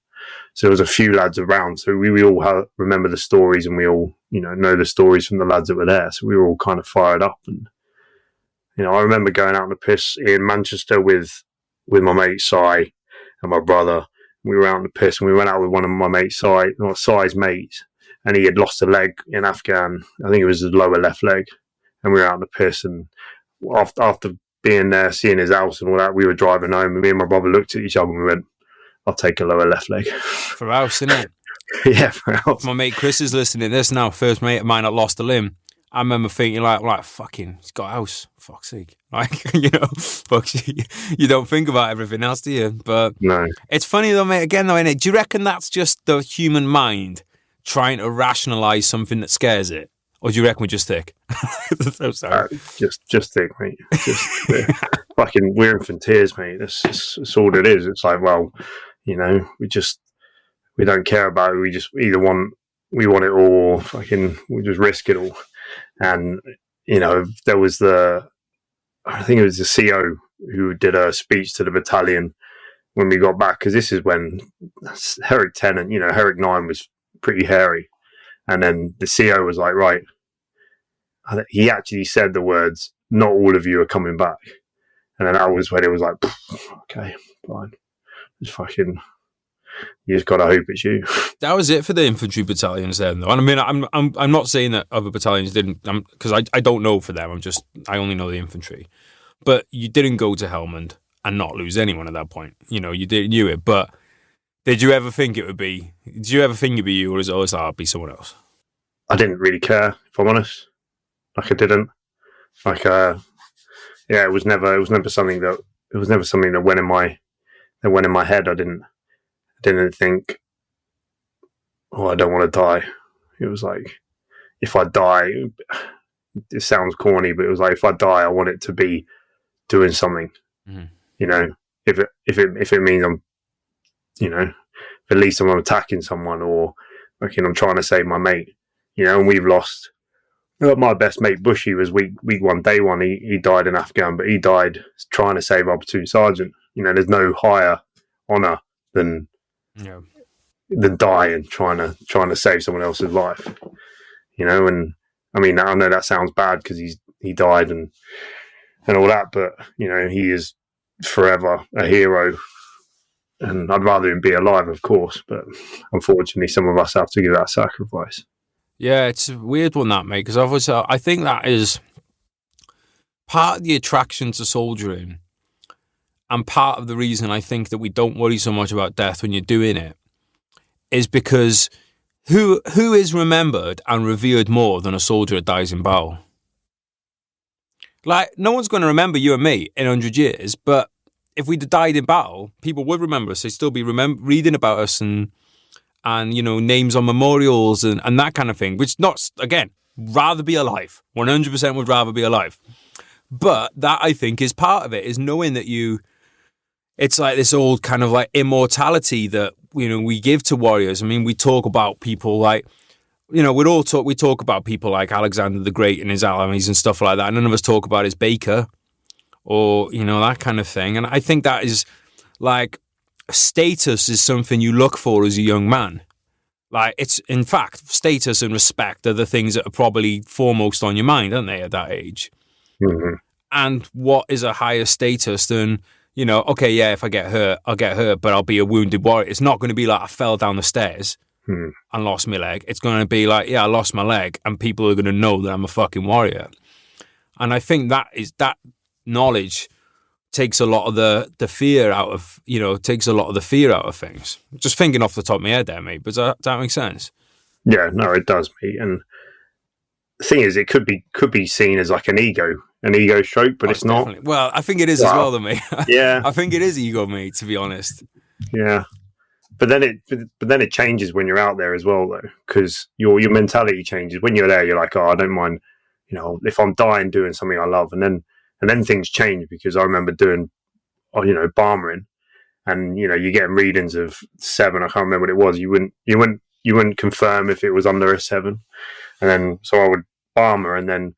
So there was a few lads around. So we all remember the stories, and we all know the stories from the lads that were there. So we were all kind of fired up. And I remember going out on the piss in Manchester with my mate Si and my brother. We were out on the piss, and we went out with one of my mates, Si's mates, and he had lost a leg in Afghan. I think it was his lower left leg. And we were out on the piss, and after being there, seeing his house and all that, we were driving home, and me and my brother looked at each other and we went, I'll take a lower left leg. For house, innit? Yeah, for house. My mate Chris is listening to this now. First mate of mine that lost a limb. I remember thinking like fucking, he's got a house. Fuck's sake. Like, you don't think about everything else, do you? But no. It's funny though, mate, again though, innit? Do you reckon that's just the human mind trying to rationalise something that scares it? Or do you reckon we're just thick? So sorry. Just thick, mate. Fucking, we're in tears, mate. That's all it is. It's like, well, we don't care about it. We just we want it all, or fucking, we just risk it all. And, there was the I think it was the CO who did a speech to the battalion when we got back, because this is when Herrick 10 and Herrick 9 was pretty hairy, and then the CO was like, right, he actually said the words, "Not all of you are coming back," and then that was when it was like, okay, fine, just fucking. You just gotta hope it's you. That was it for the infantry battalions then, though. And I mean, I'm not saying that other battalions didn't, because I don't know for them. I only know the infantry. But you didn't go to Helmand and not lose anyone at that point. You knew it. But did you ever think it would be? Did you ever think it'd be you, or is it always be someone else? I didn't really care, if I'm honest. Like, I didn't. Like, it was never something that went in my head. I didn't think, oh, I don't want to die. It was like, if I die, it sounds corny, but it was like, if I die, I want it to be doing something. Mm-hmm. If it means I'm, at least I'm attacking someone, or I'm trying to save my mate. And we've lost. My best mate Bushy was week 1, day 1. He died in Afghan, but he died trying to save our platoon sergeant. There's no higher honour than dying trying to save someone else's life, and I mean, I know that sounds bad because he died and all that, but he is forever a hero, and I'd rather him be alive, of course, but unfortunately some of us have to give that sacrifice. Yeah, it's a weird one, that, mate, because obviously I think that is part of the attraction to soldiering, and part of the reason I think that we don't worry so much about death when you're doing it is because who is remembered and revered more than a soldier that dies in battle? Like, no one's going to remember you and me in 100 years, but if we'd died in battle, people would remember us. They'd still be reading about us and names on memorials and that kind of thing, which rather be alive. 100% would rather be alive. But that, I think, is part of it, is knowing that it's like this old kind of like immortality that, we give to warriors. I mean, we talk about people like, we talk about people like Alexander the Great and his armies and stuff like that. None of us talk about his Baker or, that kind of thing. And I think that is like, status is something you look for as a young man. Like, it's, in fact, status and respect are the things that are probably foremost on your mind, aren't they, at that age? Mm-hmm. And what is a higher status than, okay, yeah, if I get hurt, I'll get hurt, but I'll be a wounded warrior. It's not going to be like I fell down the stairs and lost my leg. It's going to be like, yeah, I lost my leg, and people are going to know that I'm a fucking warrior. And I think that knowledge takes a lot of the fear out of, takes a lot of the fear out of things. Just thinking off the top of my head there, mate, but does that make sense? Yeah, no, it does, mate. And the thing is, it could be seen as like an ego stroke, but it's not. Definitely. Well, I think it is as well, though, mate. Yeah, I think it is ego, mate, to be honest. Yeah, but then it changes when you're out there as well, though, because your mentality changes. When you're there, you're like, oh, I don't mind, if I'm dying doing something I love, and then things change, because I remember doing, barmering, and you're getting readings of 7. I can't remember what it was. You wouldn't confirm if it was under a 7, and then so I would barmer, and then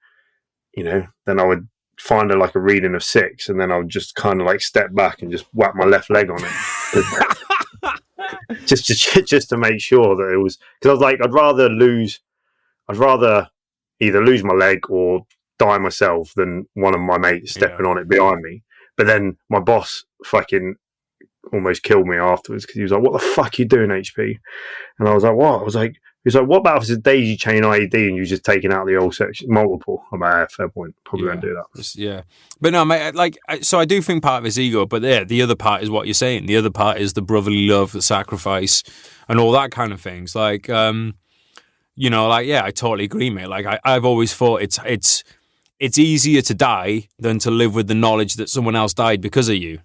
then I would find a reading of 6, and then I would just kind of step back and just whack my left leg on it, just to make sure that it was, because I was like, I'd rather either lose my leg or die myself than one of my mates stepping on it behind me. But then my boss fucking almost killed me afterwards, because he was like, "What the fuck are you doing, HP?" And I was like, "What?" He was like, "What about if it's a daisy chain IED and you're just taking out the old section multiple?" I'm like, fair point. Probably won't do that. Yeah, but no, mate. So I do think part of it's ego, but the other part is what you're saying. The other part is the brotherly love, the sacrifice, and all that kind of things. I totally agree, mate. I've always thought it's easier to die than to live with the knowledge that someone else died because of you.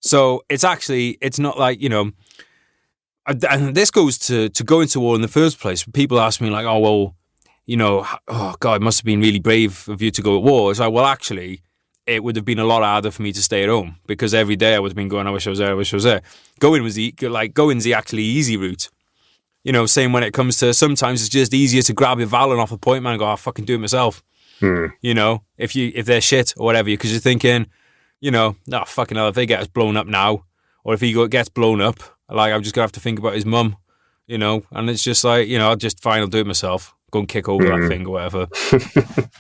So it's not like, and this goes to going to war in the first place. People ask me like, oh, well, oh God, it must have been really brave of you to go to war. It's like, well, actually, it would have been a lot harder for me to stay at home, because every day I would have been going, I wish I was there. Going's the actually easy route. Saying when it comes to, sometimes it's just easier to grab your Valon off a point man and go, I'll fucking do it myself. You know, if they're shit or whatever, because you're thinking, you know, no, fucking hell, if they get us blown up now, or if he gets blown up, like, I'm just gonna have to think about his mum, you know, and it's just like, you know, I'll do it myself, go and kick over that thing or whatever.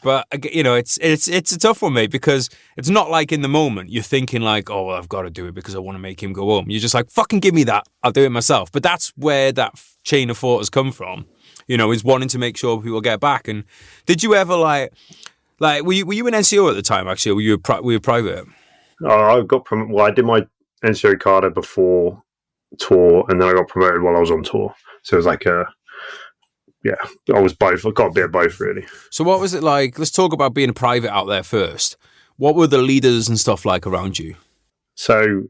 But you know, it's a tough one, mate, because it's not like in the moment you're thinking like, oh, well, I've got to do it because I want to make him go home. You're just like, fucking give me that, I'll do it myself. But that's where that chain of thought has come from. You know, is wanting to make sure people get back. And did you ever like were you an NCO at the time? Actually, or were you private? I got promoted. Well, I did my NCO Carter before tour, and then I got promoted while I was on tour. So it was like I was both. I got a bit of both, really. So what was it like? Let's talk about being a private out there first. What were the leaders and stuff like around you? So,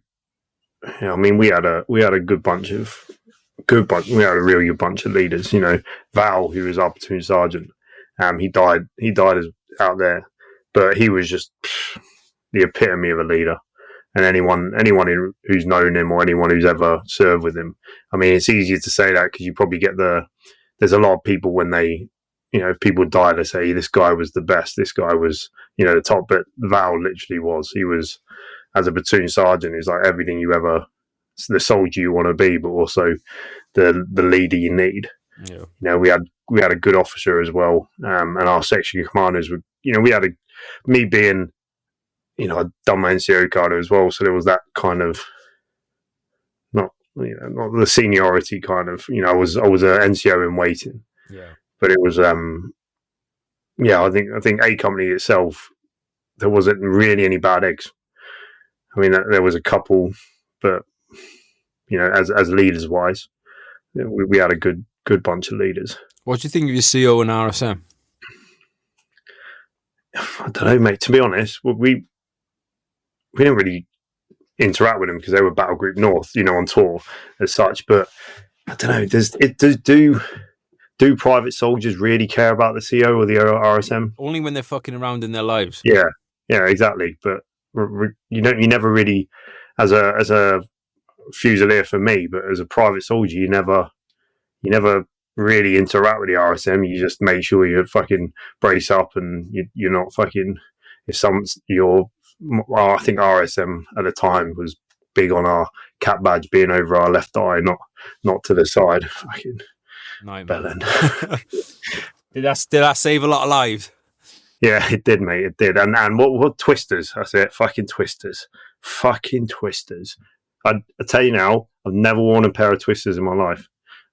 I mean, we had a good bunch. We had a really good bunch of leaders. You know, Val, who was our platoon sergeant, he died out there, but he was just the epitome of a leader. And anyone who's known him or anyone who's ever served with him, I mean, it's easier to say that because you probably get there's a lot of people when they, you know, if people die, they say this guy was the best, this guy was, you know, the top. But Val literally was. He was, as a platoon sergeant, he's like everything you ever, the soldier you want to be, but also the leader you need. Yeah. You know, we had a good officer as well, and our section commanders were, you know, me being, you know, I'd done my NCO card as well, so there was that kind of not the seniority kind of, you know, I was an NCO in waiting. Yeah. But it was I think A Company itself, there wasn't really any bad eggs. I mean, there was a couple, but you know, as leaders wise, we had a good bunch of leaders. What do you think of your CO and RSM? I don't know, mate. To be honest, we didn't really interact with them because they were Battle Group North, you know, on tour as such. But I don't know. Do private soldiers really care about the CO or the RSM? Only when they're fucking around in their lives. Yeah, exactly. But you never really, as a Fusilier for me, but as a private soldier, you never really interact with the RSM. You just make sure you fucking brace up and you're not fucking, I think RSM at the time was big on our cap badge being over our left eye, not to the side. Fucking nightmare. Did that save a lot of lives? Yeah, it did, mate. It did. And what twisters? That's it. Fucking twisters. I tell you now, I've never worn a pair of twisters in my life.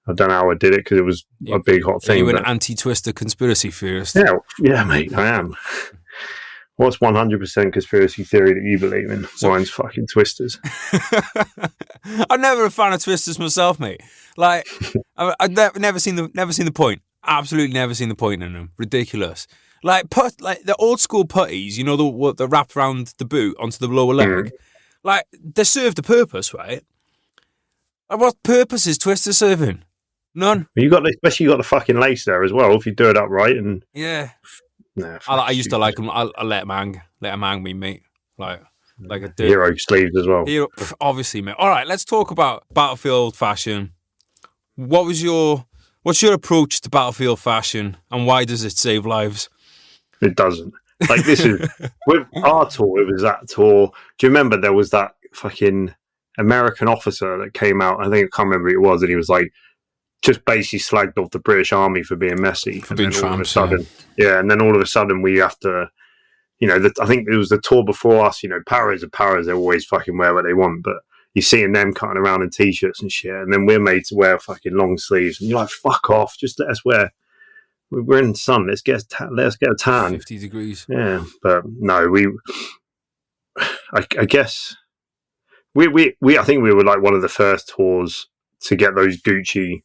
I don't know how I did it because it was a big hot thing. Are you an anti-twister conspiracy theorist? Yeah, mate, I am. What's 100% conspiracy theory that you believe in? Mine's fucking twisters. I'm never a fan of twisters myself, mate. Like, I've never seen the point. Absolutely never seen the point in them. Ridiculous. Like the old school putties, you know, the wrap around the boot onto the lower leg. Like, they served a purpose, right? Like, what purpose is twister serving? None. You got the fucking lace there as well if you do it upright and yeah. Nah, I used to like them. I let them hang me, mate. Like a dude. Hero sleeves as well. Obviously, mate. All right, let's talk about battlefield fashion. What's your approach to battlefield fashion, and why does it save lives? It doesn't. Like, this is with our tour. It was that tour. Do you remember there was that fucking American officer that came out? I think I can't remember who it was, and he was like, just basically slagged off the British Army for being messy. For being tramps, and then all of a sudden we have to, you know, I think it was the tour before us, you know, paras are paras, they always fucking wear what they want, but you're seeing them cutting around in t-shirts and shit, and then we're made to wear fucking long sleeves, and you're like, fuck off, just let us wear, we're in the sun, let's get a tan. 50 degrees. Yeah, but no, I guess, I think we were like one of the first tours to get those Gucci,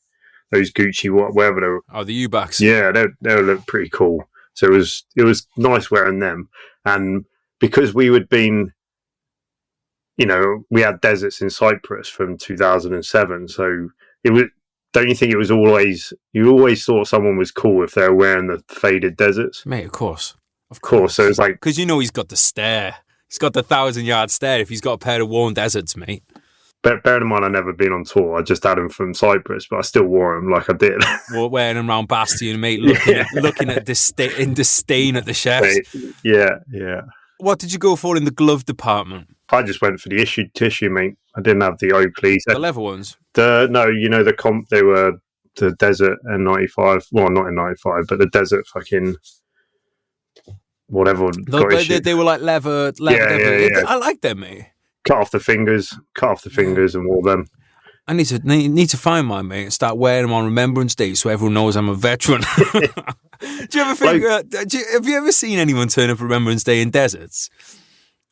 whatever they were. Oh, the U-backs. Yeah, they look pretty cool. So it was nice wearing them. And because we had been, you know, we had deserts in Cyprus from 2007. So it was, don't you think it was you always thought someone was cool if they were wearing the faded deserts? Mate, of course. So it's like, because you know he's got the stare. He's got the 1,000-yard stare if he's got a pair of worn deserts, mate. bearing in mind I've never been on tour, I just had them from Cyprus, but I still wore them like I did. Well, wearing them around Bastion, mate, looking at in disdain at the chefs. Yeah. What did you go for in the glove department? I just went for the issued tissue, mate. I didn't have the Oakleys. The leather ones? They were the Desert N95. Well, not N95, but the Desert fucking whatever. They were like leather. Yeah. I like them, mate. Cut off the fingers and wore them. I need to find mine, mate, and start wearing them on Remembrance Day so everyone knows I'm a veteran. Do you ever think? Have you ever seen anyone turn up Remembrance Day in deserts?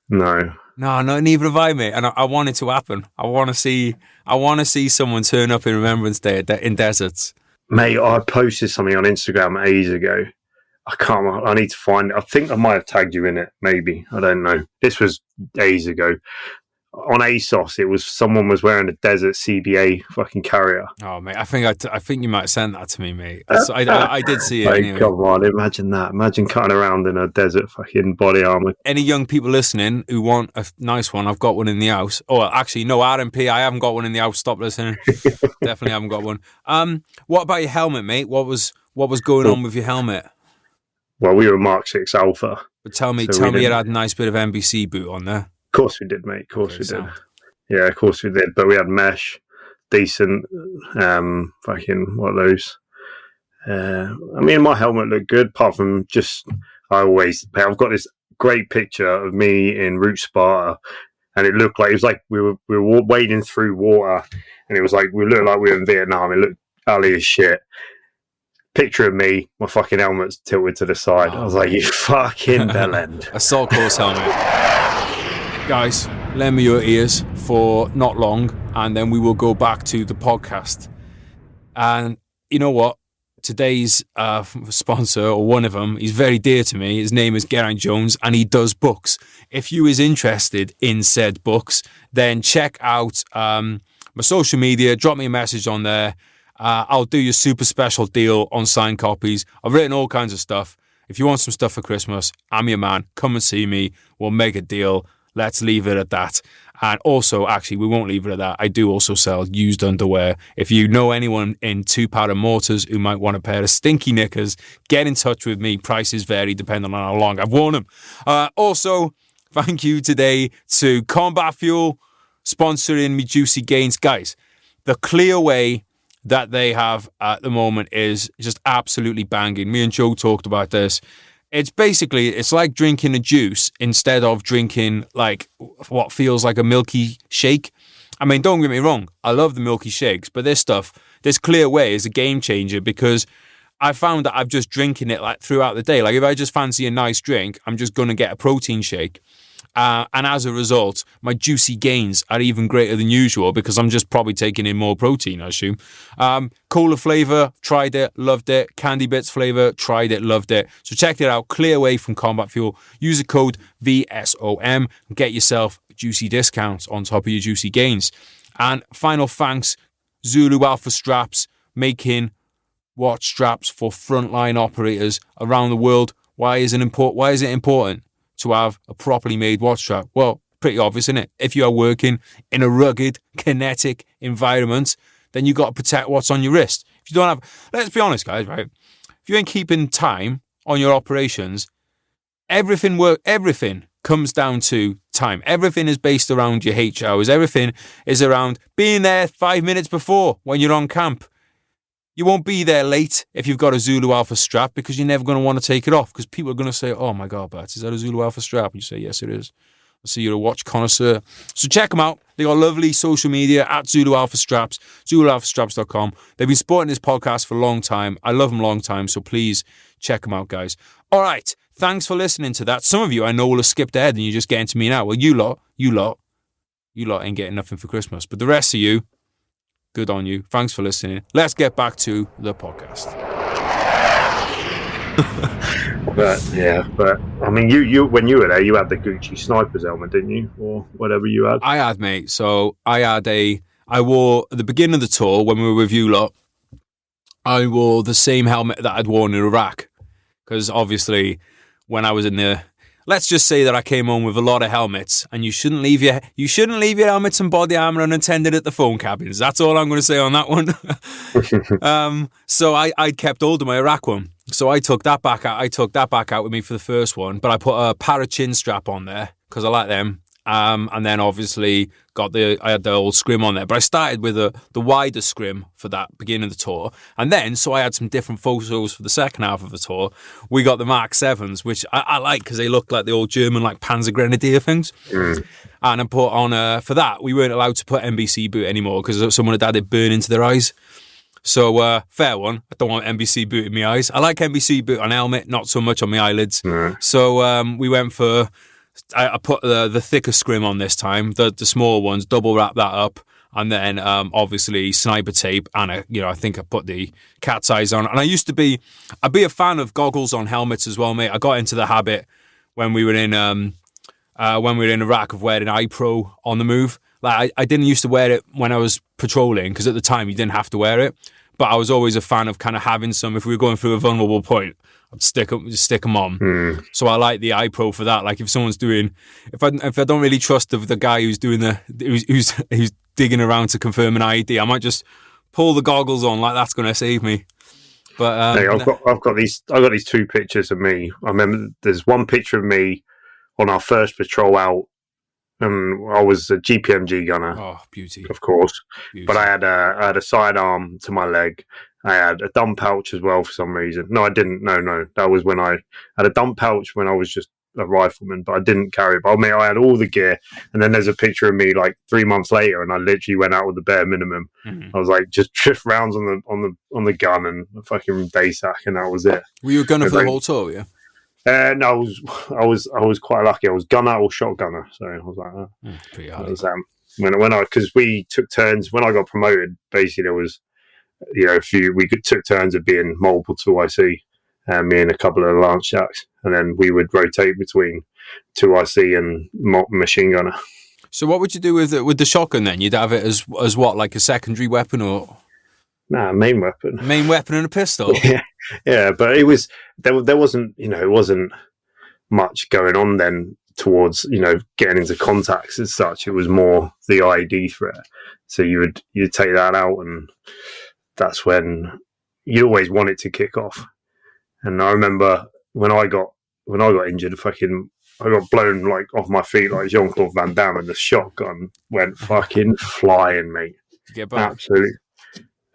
No, neither have I, mate. And I want it to happen. I want to see someone turn up in Remembrance Day in deserts. Mate, I posted something on Instagram ages ago. I need to find it. I think I might have tagged you in it, maybe. I don't know. This was days ago. On ASOS, it was someone was wearing a Desert CBA fucking carrier. Oh, mate, I think you might have sent that to me, mate. I did see it. Mate, anyway. Come on, imagine that. Imagine cutting around in a Desert fucking body armor. Any young people listening who want a nice one, I've got one in the house. Oh, actually, no, RMP, I haven't got one in the house. Stop listening. Definitely haven't got one. What about your helmet, mate? What was going on with your helmet? Well, we were Mark 6 Alpha. But tell me you had a nice bit of NBC boot on there. Of course we did, mate. Of course we did. Yeah, of course we did. But we had mesh, decent, fucking, what are those? My helmet looked good, apart from I've got this great picture of me in Route Sparta, and it looked like we were wading through water, and it was like, we looked like we were in Vietnam. It looked ugly as shit. Picture of me, my fucking helmet's tilted to the side. I was like, you fucking bellend. Assault course helmet. Guys, lend me your ears for not long, and then we will go back to the podcast. And you know what? Today's sponsor, or one of them, he's very dear to me. His name is Geraint Jones, and he does books. If you is interested in said books, then check out my social media. Drop me a message on there. I'll do your super special deal on signed copies. I've written all kinds of stuff. If you want some stuff for Christmas, I'm your man. Come and see me. We'll make a deal. Let's leave it at that. And also, actually, we won't leave it at that. I do also sell used underwear. If you know anyone in 2-powder mortars who might want a pair of stinky knickers, get in touch with me. Prices vary depending on how long I've worn them. Also, thank you today to Combat Fuel sponsoring me Juicy Gains. Guys, the clear way that they have at the moment is just absolutely banging. Me and Joe talked about this. It's like drinking a juice instead of drinking like what feels like a milky shake. I mean, don't get me wrong, I love the milky shakes, but this Clear Whey is a game changer because I found that I'm just drinking it like throughout the day. Like if I just fancy a nice drink, I'm just going to get a protein shake. And as a result, my juicy gains are even greater than usual because I'm just probably taking in more protein, I assume. Cola flavour, tried it, loved it. Candy Bits flavour, tried it, loved it. So check it out. Clear Whey from Combat Fuel. Use the code VSOM and get yourself juicy discounts on top of your juicy gains. And final thanks, Zulu Alpha Straps, making watch straps for frontline operators around the world. Why is it important to have a properly made watch strap? Well, pretty obvious, isn't it? If you are working in a rugged, kinetic environment, then you got to protect what's on your wrist. If you don't have, let's be honest, guys, right? If you ain't keeping time on your operations, everything comes down to time. Everything is based around your H hours. Everything is around being there 5 minutes before when you're on camp. You won't be there late if you've got a Zulu Alpha strap because you're never going to want to take it off because people are going to say, oh my God, Bats, is that a Zulu Alpha strap? And you say, yes, it is. I see you're a watch connoisseur. So check them out. They got lovely social media at Zulu Alpha Straps, ZuluAlphaStraps.com. They've been supporting this podcast for a long time. I love them a long time, so please check them out, guys. All right. Thanks for listening to that. Some of you I know will have skipped ahead and you're just getting to me now. Well, you lot ain't getting nothing for Christmas. But the rest of you, good on you. Thanks for listening. Let's get back to the podcast. but I mean, you when you were there, you had the Gucci sniper's helmet, didn't you, or whatever you had? I had, mate. So I wore at the beginning of the tour when we were with you lot. I wore the same helmet that I'd worn in Iraq because obviously when I was in the let's just say that I came home with a lot of helmets, and you shouldn't leave your helmets and body armor unattended at the phone cabins. That's all I'm going to say on that one. So I kept hold of my Iraq one, so I took that back out with me for the first one, but I put a para chin strap on there because I like them. And then obviously I had the old scrim on there, but I started with the wider scrim for that beginning of the tour, and then so I had some different photos for the second half of the tour. We got the Mark 7s, which I like because they look like the old German like Panzer Grenadier things. And I put on for that we weren't allowed to put NBC boot anymore because someone had it burn into their eyes. So fair one. I don't want NBC boot in my eyes. I like NBC boot on helmet, not so much on my eyelids. So we went for. I put the thicker scrim on this time, the small ones, double wrap that up, and then obviously sniper tape, and I think I put the cat's eyes on. And I'd be a fan of goggles on helmets as well, mate. I got into the habit when we were in Iraq of wearing eye pro on the move. Like I didn't used to wear it when I was patrolling because at the time you didn't have to wear it, but I was always a fan of kind of having some if we were going through a vulnerable point. I'd stick them on. So I like the eye pro for that. Like if someone's doing, if I don't really trust the guy who's doing who's digging around to confirm an ID, I might just pull the goggles on. Like that's going to save me. But hey, I've got these two pictures of me. I remember there's one picture of me on our first patrol out. I was a GPMG gunner. Oh, beauty! Of course, beauty. But I had a sidearm to my leg. I had a dump pouch as well for some reason. No, I didn't. No. That was when I had a dump pouch when I was just a rifleman, but I didn't carry it. But I had all the gear. And then there's a picture of me like 3 months later, and I literally went out with the bare minimum. I was like just rounds on the gun and a fucking day sack, and that was it. Were you a gunner for the whole tour? Yeah. No, I was quite lucky. I was gunner or shotgunner, so I was like, pretty hard. Because we took turns when I got promoted. Basically, there was. We took turns of being multiple 2IC, me and a couple of Lance Jacks, and then we would rotate between 2IC and machine gunner. So what would you do with the shotgun then? You'd have it as what, like a secondary weapon or? Nah, main weapon. Main weapon and a pistol. yeah, but it was there wasn't it wasn't much going on then towards getting into contacts as such. It was more the ID threat. So you'd take that out and. That's when you always want it to kick off. And I remember when I got injured, I got blown like off my feet like Jean-Claude Van Damme, and the shotgun went fucking flying, mate. Did you get back? Absolutely.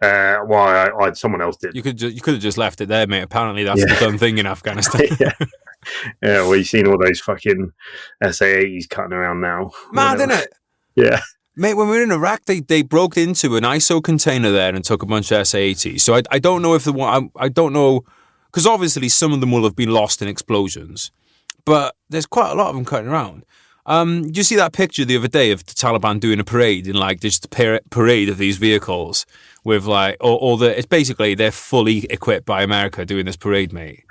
Well, someone else did. You could have just left it there, mate. Apparently, that's the done thing in Afghanistan. yeah. Well, you've seen all those fucking SA-80s cutting around now. Mad, isn't it? Yeah. Mate, when we were in Iraq, they broke into an ISO container there and took a bunch of SA-80s. So I don't know if I don't know, because obviously some of them will have been lost in explosions, but there's quite a lot of them cutting around. Did you see that picture the other day of the Taliban doing a parade in like just a parade of these vehicles with like it's basically they're fully equipped by America doing this parade, mate.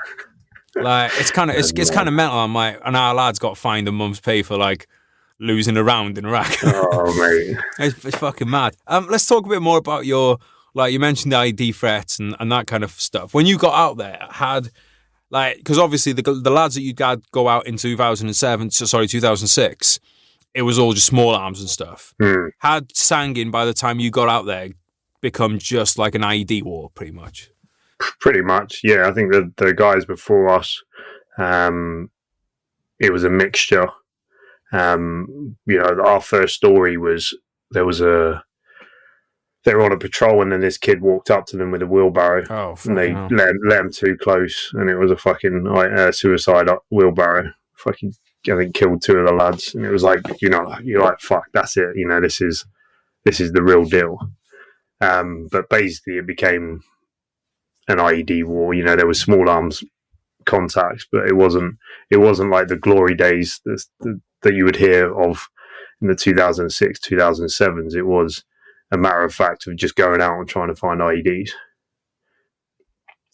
Like it's kind of mental. I'm like, and our lads got fined a month's pay for like. Losing a round in Iraq. Oh, mate. It's fucking mad. Let's talk a bit more about your, like you mentioned the ID threats and that kind of stuff. When you got out there, because obviously the lads that you'd had go out in 2006, it was all just small arms and stuff. Had Sangin, by the time you got out there, become just like an IED war, pretty much? Pretty much, yeah. I think the guys before us, it was a mixture. Our first story was they were on a patrol and then this kid walked up to them with a wheelbarrow and they let him too close and it was a fucking suicide wheelbarrow. Fucking, I think killed 2 of the lads and it was like, you're like, fuck, that's it. This is the real deal. But basically it became an IED war. There was small arms contacts, but it wasn't like the glory days that you would hear of in the 2006, 2007s. It was a matter of fact of just going out and trying to find IEDs,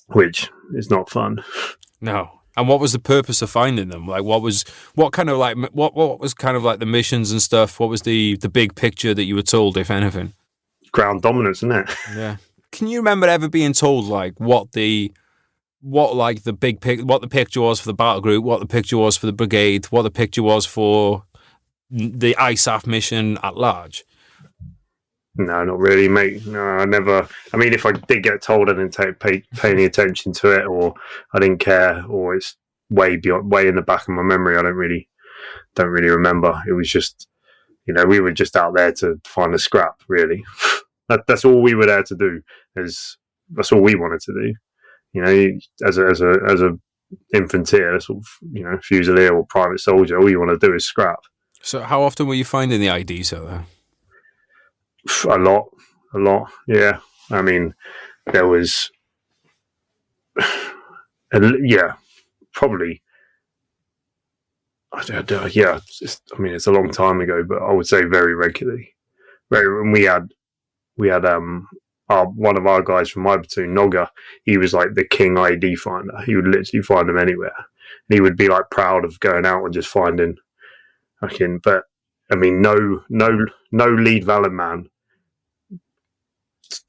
which is not fun. No. And what was the purpose of finding them? Like, what was kind of like the missions and stuff? What was the big picture that you were told, if anything? Ground dominance, isn't it? Yeah. Can you remember ever being told like what the what like what the picture was for the battle group, what the picture was for the brigade, what the picture was for the ISAF mission at large? No, not really, mate. No, I never. I mean, if I did get told, I didn't pay any attention to it, or I didn't care, or it's way in the back of my memory. I don't really remember. It was just, we were just out there to find a scrap. Really, that's all we were there to do. That's all we wanted to do. As a infantry, sort of, fusilier or private soldier, all you want to do is scrap. So, how often were you finding the IDs out there? A lot. Yeah. I mean, there was, probably. Yeah. It's a long time ago, but I would say very regularly. And we had one of our guys from my platoon, Nogga. He was like the king ID finder. He would literally find them anywhere. And he would be like proud of going out and just finding. But I mean, no lead valid man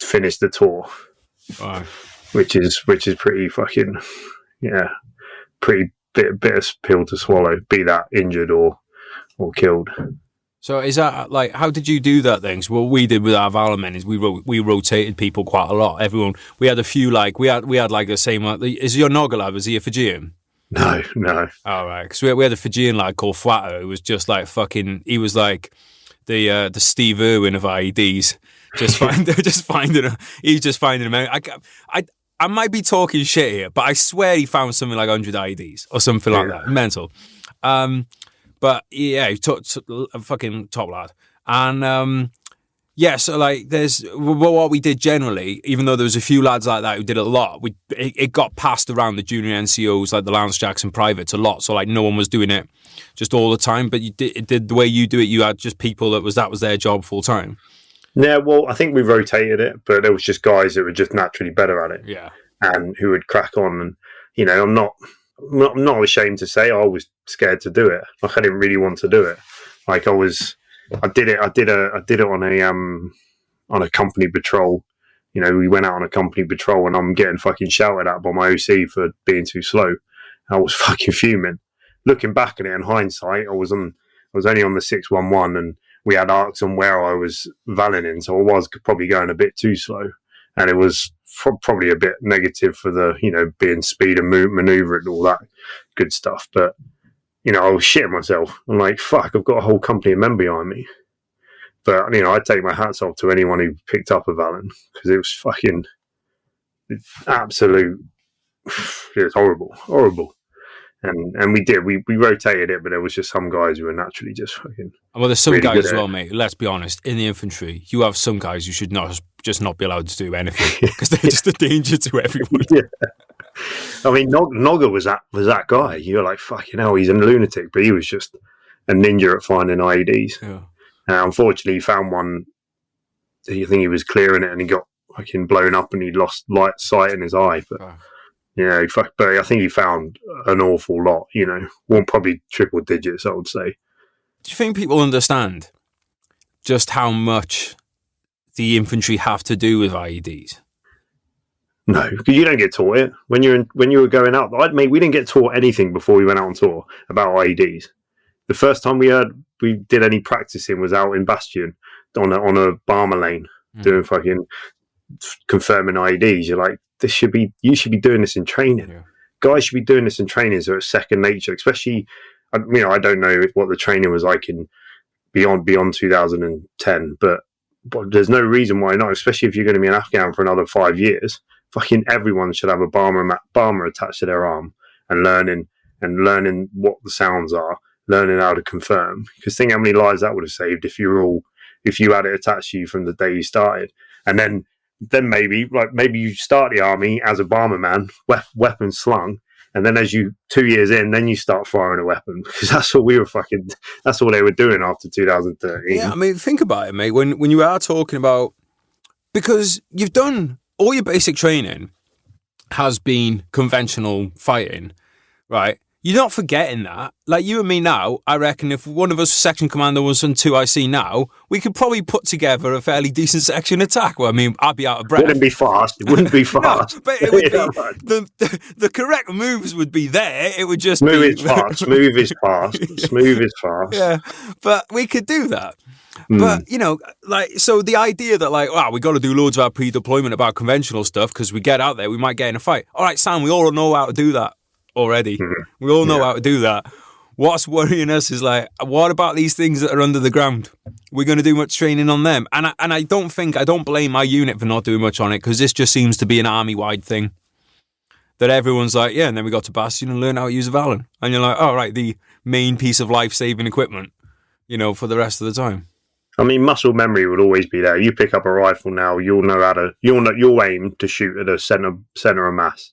finished the tour, wow. which is pretty fucking pretty bit of pill to swallow. Be that injured or killed. So is that like, how did you do that then? 'Cause what we did with our valor men is we rotated people quite a lot. Everyone, we had a few like we had like the same. Is your Nogga lad? Was he a Fijian? No. All right, because we had a Fijian lad called Flatter who was just like fucking. He was like the Steve Irwin of IEDs. Just finding them. I might be talking shit here, but I swear he found something like 100 IEDs or something like that. Mental. But yeah, he took a fucking top lad. And so like there's what we did generally, even though there was a few lads like that who did it a lot, it got passed around the junior NCOs, like the Lance Jackson privates, a lot. So like no one was doing it just all the time, but it did the way you do it, you had just people that was their job full time. Yeah, well, I think we rotated it, but there was just guys that were just naturally better at it. Yeah. And who would crack on. And, I'm not ashamed to say I was scared to do it. Like I didn't really want to do it. Like I did it on a company patrol. We went out on a company patrol and I'm getting fucking shouted at by my OC for being too slow. I was fucking fuming. Looking back at it in hindsight, I was only on the 611 and we had arcs on where I was valing in, so I was probably going a bit too slow, and it was probably a bit negative for the being speed and maneuver and all that good stuff. But I was shitting myself. I'm like, fuck, I've got a whole company of men behind me. But I take my hats off to anyone who picked up a Valen because it was fucking absolute. It was horrible. And we rotated it, but there was just some guys who were naturally just fucking. Well, there's some really guys as well, mate. Let's be honest. In the infantry, you have some guys who should not be allowed to do anything because they're just a danger to everyone. Yeah. I mean, Nogga was that guy. You're like, fucking hell, he's a lunatic, but he was just a ninja at finding IEDs. Yeah. Unfortunately, he found one. I think he was clearing it, and he got fucking blown up, and he lost sight in his eye. But. But I think he found an awful lot, probably triple digits, I would say. Do you think people understand just how much the infantry have to do with IEDs? No, because you don't get taught it. When you were going out, we didn't get taught anything before we went out on tour about IEDs. The first time we did any practicing was out in Bastion on a Barmer lane, doing fucking confirming IEDs. You're like, you should be doing this in training. Yeah. Guys should be doing this in training, so it's second nature. Especially, I don't know what the training was like in beyond 2010, but there's no reason why not. Especially if you're going to be an Afghan for another 5 years, fucking everyone should have a Barmer attached to their arm and learning what the sounds are, learning how to confirm. Because think how many lives that would have saved if you had it attached to you from the day you started, and then maybe you start the army as a Barmerman, weapon slung, and then as you 2 years in, then you start firing a weapon because that's all they were doing after 2013. Yeah, I mean, think about it, mate. When you are talking about, because you've done all your basic training has been conventional fighting, right? You're not forgetting that. Like you and me now, I reckon if one of us section commander was on 2IC now, we could probably put together a fairly decent section attack. Well, I mean, I'd be out of breath. It wouldn't be fast. It wouldn't be fast. No, but it would be the correct moves would be there. It would just smooth be is fast. Smooth is fast. Smooth is fast. Yeah, but we could do that. But, you know, like, so the idea that, like, wow, we got to do loads of our pre-deployment about conventional stuff because we get out there, we might get in a fight. All right, Sam, we all know how to do that already. We all know how to do that. What's worrying us is, like, what about these things that are under the ground? We're going to do much training on them. And I don't blame my unit for not doing much on it because this just seems to be an army-wide thing. That everyone's like, yeah, and then we got to Bastion and learn how to use a Valen. And you're like, oh, right, the main piece of life-saving equipment, you know, for the rest of the time. I mean, muscle memory will always be there. You pick up a rifle now, you'll aim to shoot at a center of mass.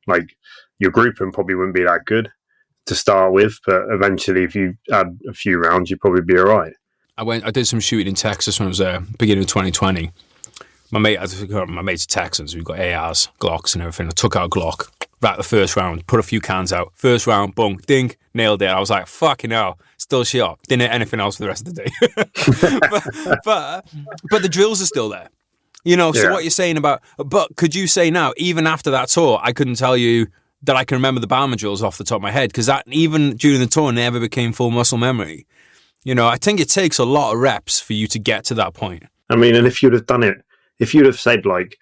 Like, your grouping probably wouldn't be that good to start with, but eventually, if you add a few rounds, you'd probably be all right. I did some shooting in Texas when I was there, beginning of 2020. My mates are Texans. We've got ARs, Glocks, and everything. I took out a Glock right the first round, put a few cans out. First round, boom, ding, nailed it. I was like, fucking hell, still shot. Didn't hit anything else for the rest of the day. but the drills are still there. You know, so what you're saying about, but could you say now, even after that tour, I couldn't tell you that I can remember the bomber drills off the top of my head because that even during the tour never became full muscle memory. You know, I think it takes a lot of reps for you to get to that point. I mean, and if you'd have done it, if you'd have said like,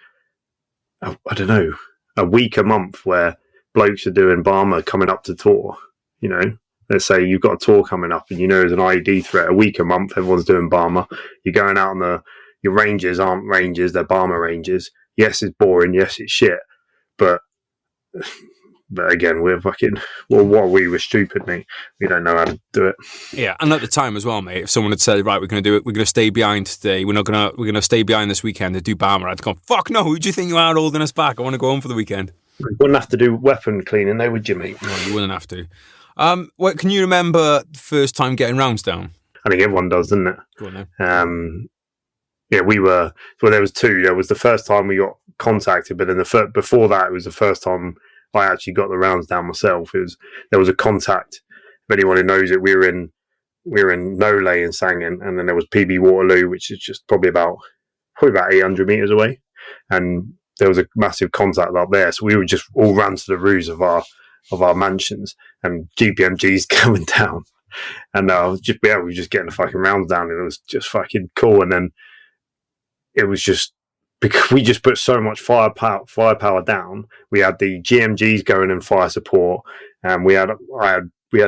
I don't know, a week, a month where blokes are doing bomber coming up to tour, you know, let's say you've got a tour coming up and you know there's an IED threat, a week, a month, everyone's doing bomber. You're going out on your ranges aren't ranges, they're bomber ranges. Yes, it's boring. Yes, it's shit. But again, we're fucking, what we were stupid, mate. We don't know how to do it. Yeah, and at the time as well, mate, if someone had said, right, we're going to do it, we're going to stay behind today, we're going to stay behind this weekend to do bomber, I'd go, fuck no, who do you think you are holding us back? I want to go home for the weekend. We wouldn't have to do weapon cleaning, though, would you, mate? No, you wouldn't have to. What can you remember the first time getting rounds down? I think everyone does, doesn't it? Go on then. Yeah, there was two. There was the first time we got contacted, but then before that, it was the first time I actually got the rounds down myself. There was a contact. If anyone who knows it, we were in Nole in Sangin, and then there was PB Waterloo, which is just probably about 800 meters away, and there was a massive contact up there. So we would just all run to the roofs of our mansions, and GPMGs coming down, and we were just getting the fucking rounds down, and it was just fucking cool. And then it was just, because we just put so much firepower down. We had the GMGs going in fire support, and we had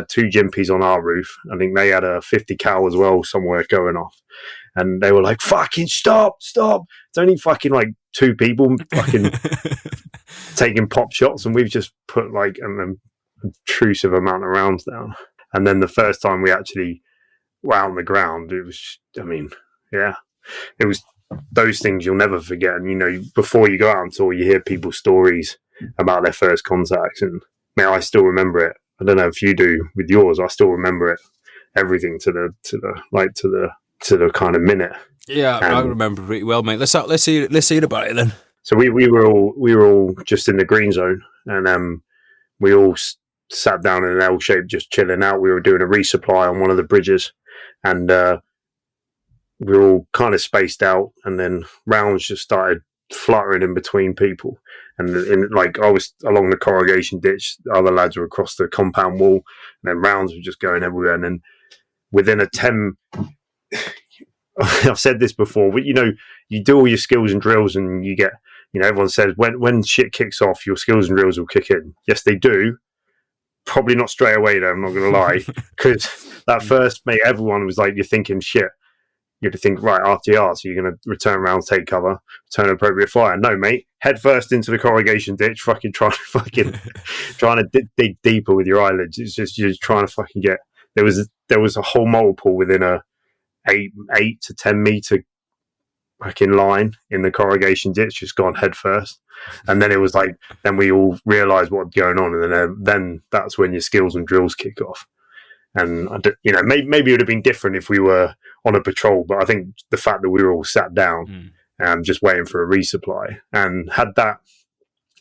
two Gympys on our roof. I think they had a 50 cal as well somewhere going off, and they were like, "Fucking stop! It's only fucking like two people fucking taking pop shots, and we've just put like an intrusive amount of rounds down." And then the first time we actually were out on the ground, it was, I mean, yeah, it was. Those things you'll never forget. And, you know, before you go out on tour, you hear people's stories about their first contacts. And, man, I still remember it. I don't know if you do with yours. I still remember it. Everything to the kind of minute. Yeah, I remember pretty well, mate. Let's hear about it then. So we were all just in the green zone, and we all sat down in an L shape, just chilling out. We were doing a resupply on one of the bridges, and we were all kind of spaced out, and then rounds just started fluttering in between people. And like, I was along the corrugation ditch, the other lads were across the compound wall, and then rounds were just going everywhere. And then within a 10, I've said this before, but you know, you do all your skills and drills, and you get, you know, everyone says when shit kicks off, your skills and drills will kick in. Yes, they do. Probably not straight away though, I'm not going to lie, because that first, mate, everyone was like, you're thinking shit. You have to think, right, RTR, so you're going to return rounds, take cover, return appropriate fire. No, mate, head first into the corrugation ditch, fucking trying to dig deeper with your eyelids. It's just, you're just trying to fucking get, there was a whole multiple within a 8 to 10 meter fucking line in the corrugation ditch, just gone head first. And then it was like, then we all realised what was going on, and then that's when your skills and drills kick off. And, you know, maybe it would have been different if we were on a patrol, but I think the fact that we were all sat down just waiting for a resupply, and had that.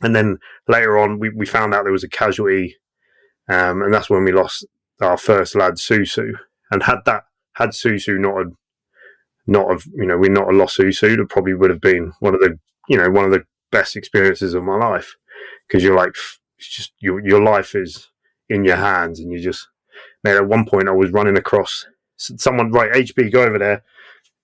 And then later on, we found out there was a casualty And that's when we lost our first lad, Susu. And had Susu we not lost Susu, it probably would have been one of the best experiences of my life, because you're like, it's just your life is in your hands, and you just, man, at one point I was running across someone, right, HB, go over there.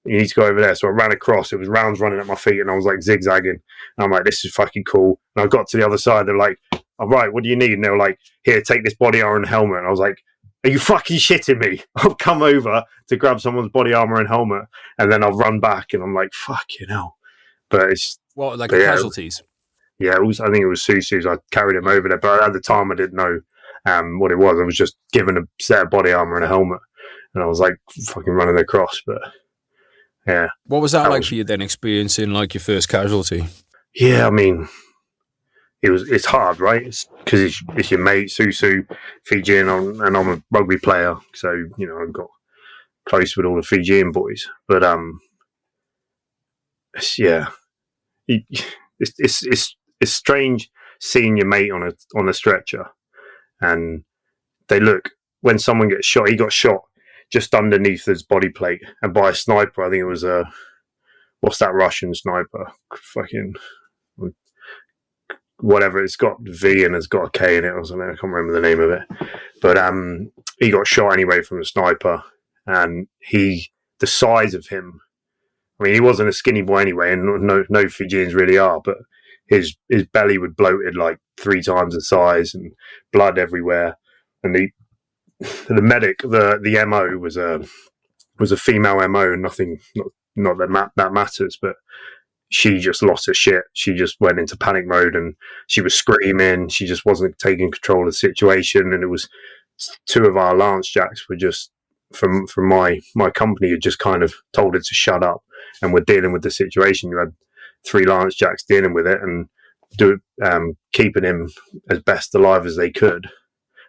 You need to go over there. So I ran across. It was rounds running at my feet, and I was like zigzagging. And I'm like, this is fucking cool. And I got to the other side. They're like, all right, what do you need? And they were like, here, take this body armor and helmet. And I was like, are you fucking shitting me? I've come over to grab someone's body armor and helmet, and then I've run back, and I'm like, fucking hell. But it's casualties. Yeah, I think it was Susu's. I carried him over there, but at the time I didn't know what it was. I was just given a set of body armor and a helmet, and I was like fucking running across. But yeah, what was that like for you then, experiencing like your first casualty? Yeah, I mean, it's hard, right? Because it's your mate Susu, Fijian, and I'm a rugby player, so I've got close with all the Fijian boys. But it's strange seeing your mate on a stretcher, and when someone gets shot, he got shot just underneath his body plate, and by a sniper. I think it was what's that Russian sniper? Fucking whatever. It's got V and it's got a K in it or something. I can't remember the name of it. But he got shot anyway from a sniper, and the size of him. I mean, he wasn't a skinny boy anyway, and no Fijians really are, but his belly was bloated like 3 times the size, and blood everywhere. And the medic, the MO was a female MO, and not that matters, but she just lost her shit. She just went into panic mode, and she was screaming. She just wasn't taking control of the situation, and it was 2 of our Lance Jacks were just from my company had just kind of told her to shut up, and we're dealing with the situation. You had 3 Lance Jacks dealing with it and keeping him as best alive as they could,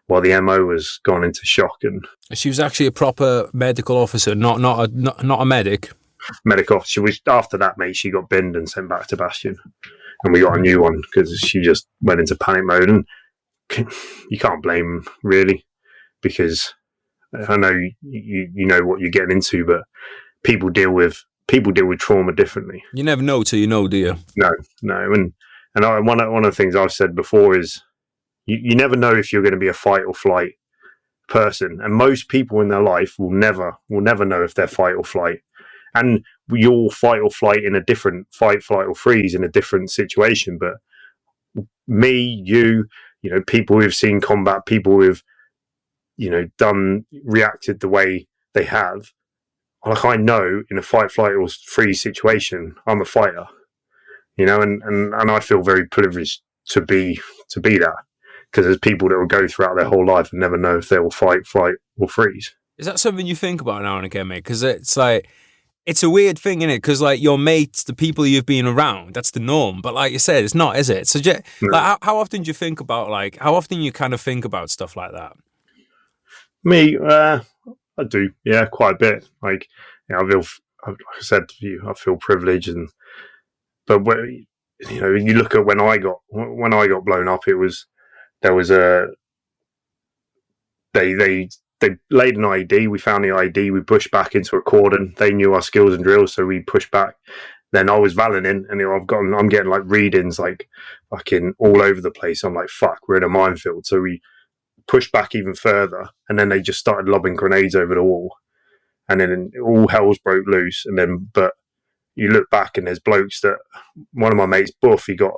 while the MO was gone into shock. And she was actually a proper medical officer, not a medic. Medic officer. After that, mate, she got binned and sent back to Bastion, and we got a new one because she just went into panic mode. And you can't blame them, really, because I know you know what you're getting into, but people deal with trauma differently. You never know till you know, do you? No, and one of the things I've said before is you never know if you're going to be a fight or flight person, and most people in their life will never know if they're fight or flight. And we all fight or flight in a different fight, flight or freeze in a different situation. But me, people who've seen combat, people who've reacted the way they have, like, I know in a fight, flight or freeze situation, I'm a fighter, and I feel very privileged to be that, because there's people that will go throughout their whole life and never know if they will fight, flight or freeze. Is that something you think about now and again, mate? Because it's like, it's a weird thing, innit? Because like your mates, the people you've been around, that's the norm. But like you said, it's not, is it? So like, how often do you think about, like, how often you kind of think about stuff like that? Me, I do, yeah, quite a bit. Like, I feel, like I said to you, I feel privileged, but when, you look at when I got blown up, they laid an IED. We found the IED. We pushed back into a cordon. They knew our skills and drills, so we pushed back. Then I was valeting, and I'm getting like readings like fucking all over the place. I'm like, fuck, we're in a minefield. So we pushed back even further, and then they just started lobbing grenades over the wall, and then all hell's broke loose. And then, but you look back, and there's blokes that one of my mates, Buff, he got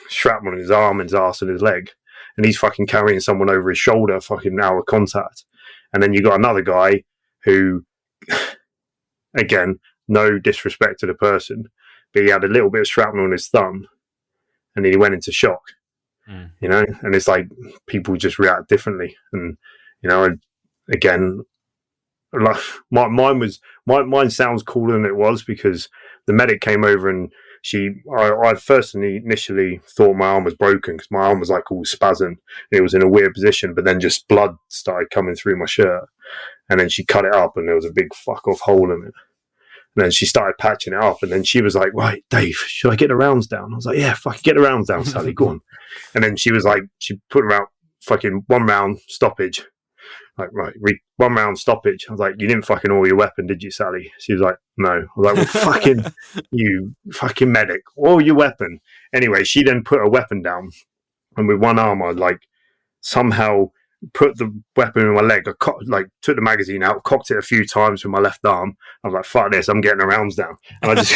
shrapnel in his arm, and his arse, and his leg, and he's fucking carrying someone over his shoulder, fucking out of contact. And then you got another guy who, again, no disrespect to the person, but he had a little bit of shrapnel on his thumb, and then he went into shock. And it's like people just react differently. And again, like mine sounds cooler than it was, because the medic came over, and I first initially thought my arm was broken, because my arm was like all spasm. It was in a weird position, but then just blood started coming through my shirt, and then she cut it up, and there was a big fuck off hole in it. And then she started patching it up, and then she was like, "Right, Dave, should I get the rounds down?" I was like, "Yeah, fucking get the rounds down, Sally, go on." And then she was like, she put her out fucking 1 round stoppage. Like, right, 1 round stoppage. I was like, you didn't fucking oil your weapon, did you, Sally? She was like, no. I was like, well, fucking, you fucking medic, oil your weapon. Anyway, she then put her weapon down, and with one arm, I like somehow put the weapon in my leg. I took the magazine out, cocked it a few times with my left arm. I was like, fuck this, I'm getting the rounds down. And I just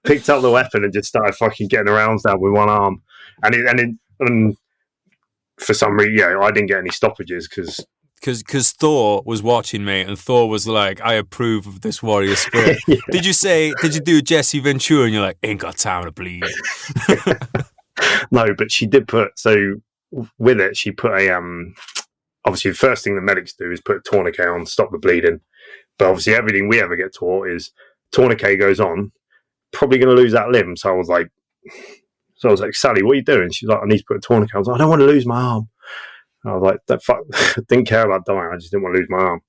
picked up the weapon and just started fucking getting the rounds down with one arm. And for some reason, yeah, I didn't get any stoppages because Thor was watching me, and Thor was like, I approve of this warrior spirit. Yeah. Did you do Jesse Ventura and you're like, ain't got time to bleed? No, but she did put, so with it, she put a, obviously the first thing the medics do is put a tourniquet on, stop the bleeding. But obviously everything we ever get taught is tourniquet goes on, probably going to lose that limb. So I was like, Sally, what are you doing? She's like, I need to put a tourniquet on. I was like, I don't want to lose my arm. I was like, that fuck, didn't care about dying. I just didn't want to lose my arm.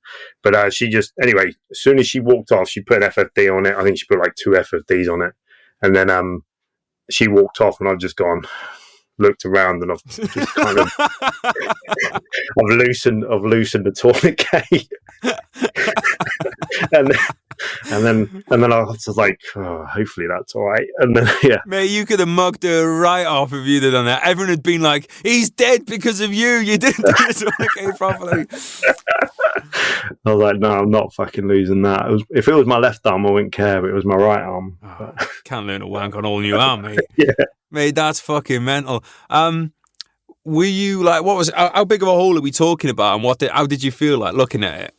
But she just, anyway, as soon as she walked off, she put an FFD on it. I think she put like 2 FFDs on it. And then she walked off, and I've just looked around, and I've just kind of, I've loosened the tourniquet. and then I was like, oh, hopefully that's all right. And then, yeah. Mate, you could have mugged her right off if you'd have done that. Everyone had been like, he's dead because of you. You didn't do the tourniquet properly. I was like, no, I'm not fucking losing that. If it was my left arm, I wouldn't care, but it was my right arm. Oh, can't learn to wank on all new arm, mate. Yeah. Mate, that's fucking mental. Were you like, what was, how big of a hole are we talking about, and how did you feel like looking at it?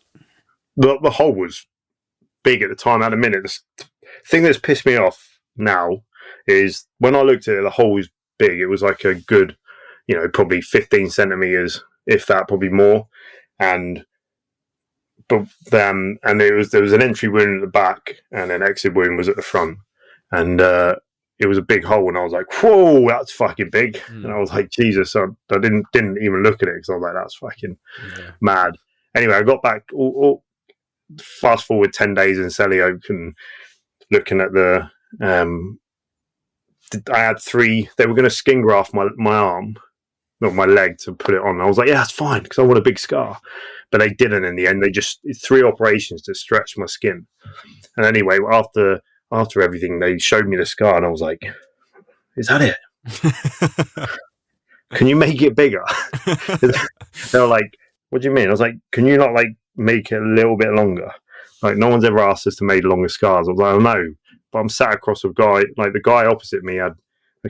The hole was big at the time. At the minute, the thing that's pissed me off now is when I looked at it, the hole was big. It was like a good, probably 15 centimeters, if that, probably more. And there was an entry wound at the back, and an exit wound was at the front, and it was a big hole. And I was like, whoa, that's fucking big. And I was like, Jesus, I didn't even look at it, because I was like, that's fucking mad. Anyway, I got back. Fast forward 10 days in Selly Oak, and looking at the I had 3. They were going to skin graft my arm, not my leg, to put it on. I was like, yeah, that's fine, because I want a big scar. But they didn't in the end. They just 3 operations to stretch my skin. And anyway, after everything, they showed me the scar, and I was like, is that it? Can you make it bigger? They were like, what do you mean? I was like, can you not like make it a little bit longer? Like, no one's ever asked us to make longer scars. I was like, oh, no. But I'm sat across a guy, like the guy opposite me had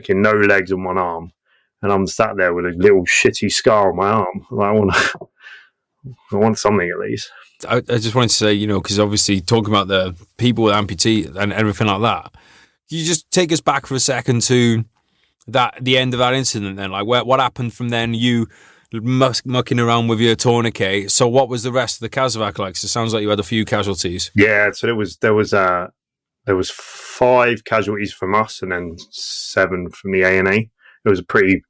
no legs and 1 arm, and I'm sat there with a little shitty scar on my arm. Like, I want something at least. I just wanted to say, because obviously talking about the people with amputee and everything like that, can you just take us back for a second to the end of that incident then? Like, what happened from then? You mucking around with your tourniquet. So what was the rest of the Casevac like? So it sounds like you had a few casualties. Yeah, so there was 5 casualties from us, and then 7 from the A&E. It was pretty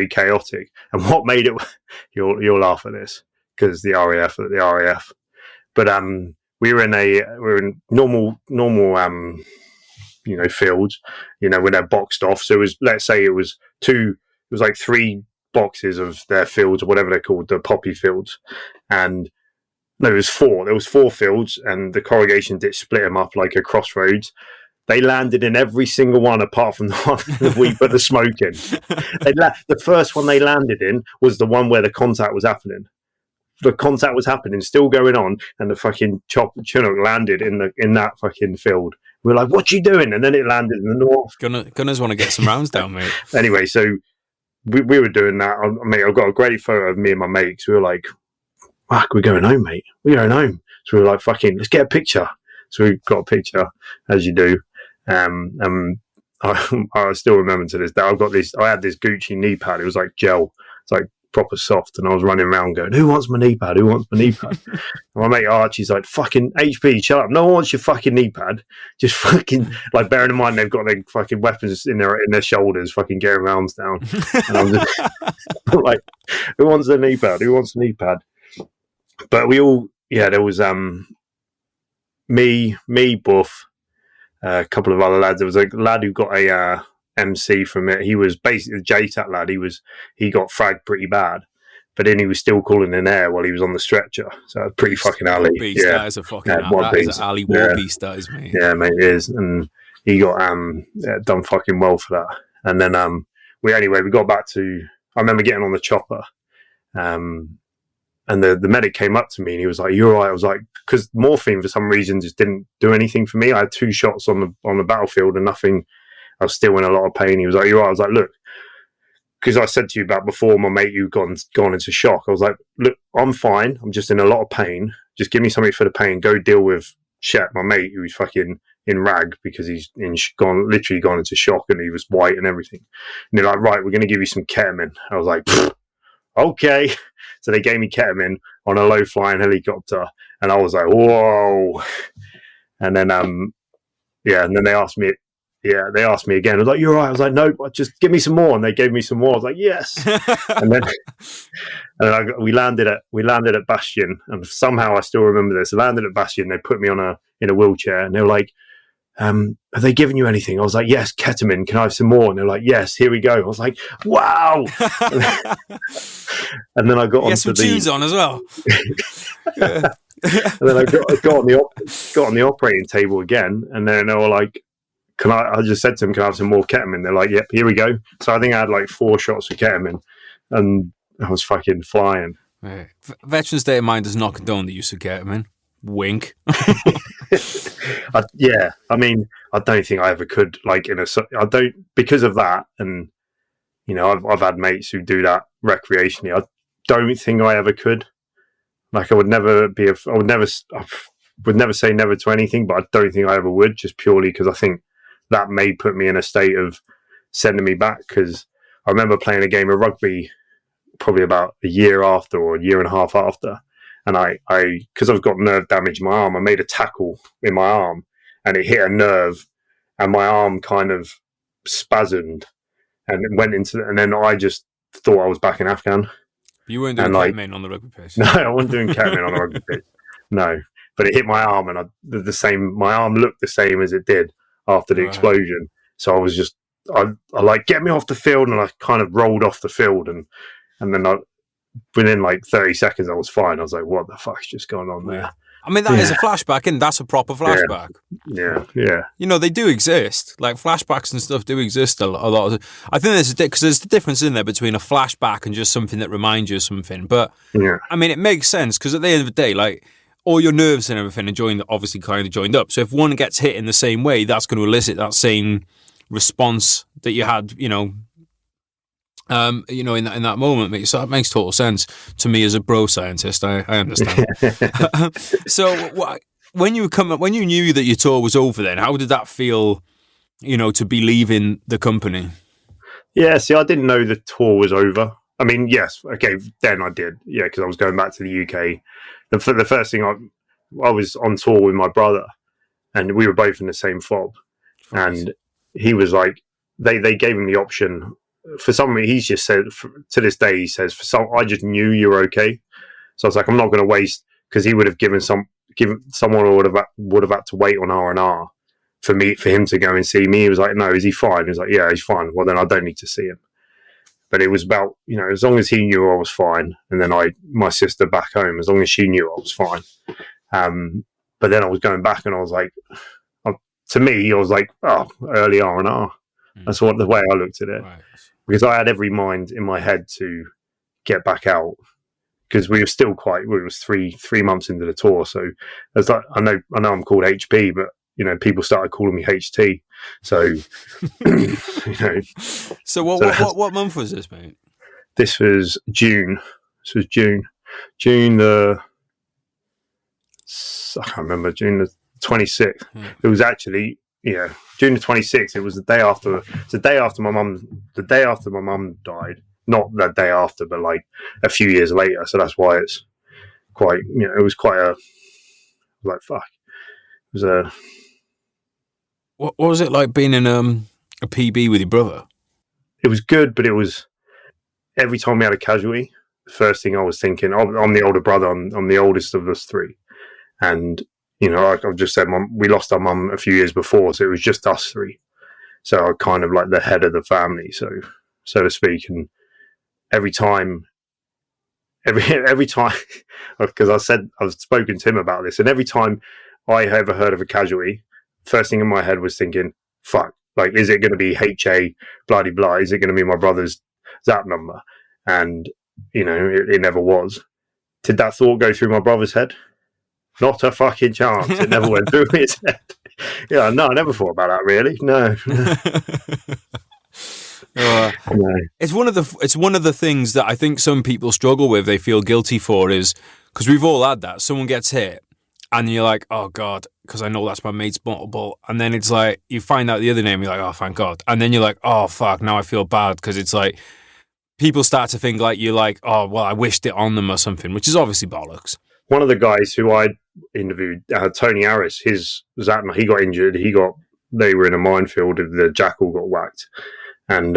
chaotic. And what made it, you'll laugh at this, because the RAF. But we were in normal fields, when they're boxed off. So it was, let's say it was 3 boxes of their fields, or whatever they're called, the poppy fields. And no, there was 4. There was 4 fields, and the corrugation ditch split them up like a crossroads. They landed in every single one apart from the one that we put the smoke in. The first one they landed in was the one where the contact was happening. The contact was happening, still going on, and the fucking Chinook landed in that fucking field. We were like, what you doing? And then it landed in the north. Gunners want to get some rounds down, mate. Anyway, so we were doing that. I've got a great photo of me and my mates. We were like, fuck, we're going home, mate. We're going home. So we were like, fucking, let's get a picture. So we got a picture, as you do. I still remember to this day. I had this Gucci knee pad. It was like gel. It's like proper soft. And I was running around going, who wants my knee pad? Who wants my knee pad? And my mate Archie's like, fucking HP, shut up. No one wants your fucking knee pad. Just fucking, like, bearing in mind they've got their fucking weapons in their shoulders, fucking getting rounds down. And I'm just like, who wants the knee pad? Who wants the knee pad? But we all, there was me, Buff, a couple of other lads. There was a lad who got a MC from it. He was basically the JTAT lad. He got fragged pretty bad, but then he was still calling in air while he was on the stretcher. So it was pretty fucking alley. Beast, yeah, that is a fucking that is an alley war beast. That is, mate. Yeah, mate, it is. And he got done fucking well for that. And then we got back to. I remember getting on the chopper, and the medic came up to me and he was like, "You're right." I was like, because morphine for some reason just didn't do anything for me. I had 2 shots on the battlefield and nothing. I was still in a lot of pain. He was like, "You're right." I was like, "Look," because I said to you about before, my mate who gone into shock. I was like, "Look, I'm fine. I'm just in a lot of pain. Just give me something for the pain. Go deal with Shep, my mate, who's fucking in rag because he's literally gone into shock and he was white and everything." And they're like, "Right, we're going to give you some ketamine." I was like, "Okay." So they gave me ketamine on a low flying helicopter, and I was like, "Whoa!" And then, and then they asked me. Yeah, they asked me again. I was like, "You're right." I was like, "No, just give me some more." And they gave me some more. I was like, "Yes." We landed at Bastion, and somehow I still remember this. I landed at Bastion. They put me in a wheelchair, and they were like, "Have they given you anything?" I was like, "Yes, ketamine. Can I have some more?" And they're like, "Yes, here we go." I was like, "Wow!" And then I got on some tunes on as well. And then I got on the operating table again, and then they were like, I just said to them, "Can I have some more ketamine?" They're like, "Yep, here we go." So I think I had like 4 shots of ketamine, and I was fucking flying. Right. Veterans Day of Mine does not condone the use of ketamine. Wink. Yeah, I mean, I don't think I ever could. Like I don't, because of that, and you know, I've had mates who do that recreationally. I don't think I ever could. Like, I would never say never to anything, but I don't think I ever would, just purely because I think that may put me in a state of sending me back. Because I remember playing a game of rugby probably about a year after or a year and a half after, and because I've got nerve damage in my arm, I made a tackle in my arm and it hit a nerve, and my arm kind of spasmed and it went into, and then I just thought I was back in Afghan. You weren't doing ketamine on the rugby pitch. No, I wasn't doing ketamine on the rugby pitch. No, but it hit my arm, and my arm looked the same as it did after the explosion. So I was just, I like, "Get me off the field," and I kind of rolled off the field, and then within like 30 seconds, I was fine. I was like, "What the fuck's just going on there?" I mean, that is a flashback, and that's a proper flashback. Yeah. You know, they do exist. Like, flashbacks and stuff do exist a lot. I think because there's the difference in there between a flashback and just something that reminds you of something. But, I mean, it makes sense, because at the end of the day, like, all your nerves and everything are obviously kind of joined up. So if one gets hit in the same way, that's going to elicit that same response that you had, in that moment. So that makes total sense to me as a bro scientist. I understand. So when you knew that your tour was over, then how did that feel? To be leaving the company. Yeah. See, I didn't know the tour was over. I mean, yes, okay, then I did. Yeah, because I was going back to the UK. The first thing I was on tour with my brother, and we were both in the same fob, and he was like, they gave him the option. For some reason, he's just said, to this day, he says, I just knew you were okay. So I was like, I'm not going to waste, because he would have given someone would have had to wait on R&R for him to go and see me. He was like, "No, is he fine?" He was like, "Yeah, he's fine." Well, then I don't need to see him. But it was about, as long as he knew I was fine, and then my sister back home, as long as she knew I was fine. But then I was going back, and I was like, to me, I was like, "Oh, early R&R." That's the way I looked at it. Right. Because I had every mind in my head to get back out, because we were still it was three months into the tour. So it's like, I know I'm called HP, but people started calling me HT. So, So what month was this, mate? This was June. June I can't remember, June the 26th. It was actually, June the 26th. It was the day after. It's the day after my mum died. Not the day after, but like a few years later. So that's why it's quite. It was quite like fuck. It was a. What was it like being in a PB with your brother? It was good, but it was every time we had a casualty, the first thing I was thinking, I'm the older brother. I'm the oldest of us 3, and like I've just said, we lost our mum a few years before, so it was just us 3. So I'm kind of like the head of the family, so to speak. And every time, because I've spoken to him about this, and every time I ever heard of a casualty, first thing in my head was thinking, fuck, like, is it going to be HA, bloody blah? Is it going to be my brother's Zap number? And, it never was. Did that thought go through my brother's head? Not a fucking chance. It never went through his head. Yeah, no, I never thought about that, really. No. No. It's one of the things that I think some people struggle with. They feel guilty for, is because we've all had that. Someone gets hit, and you're like, "Oh God," because I know that's my mate's ball. And then it's like you find out the other name, you're like, "Oh, thank God." And then you're like, "Oh fuck," now I feel bad, because it's like people start to think like you're like, "Oh well, I wished it on them" or something, which is obviously bollocks. One of the guys who I interviewed, Tony Harris, he got injured. They were in a minefield. The jackal got whacked, and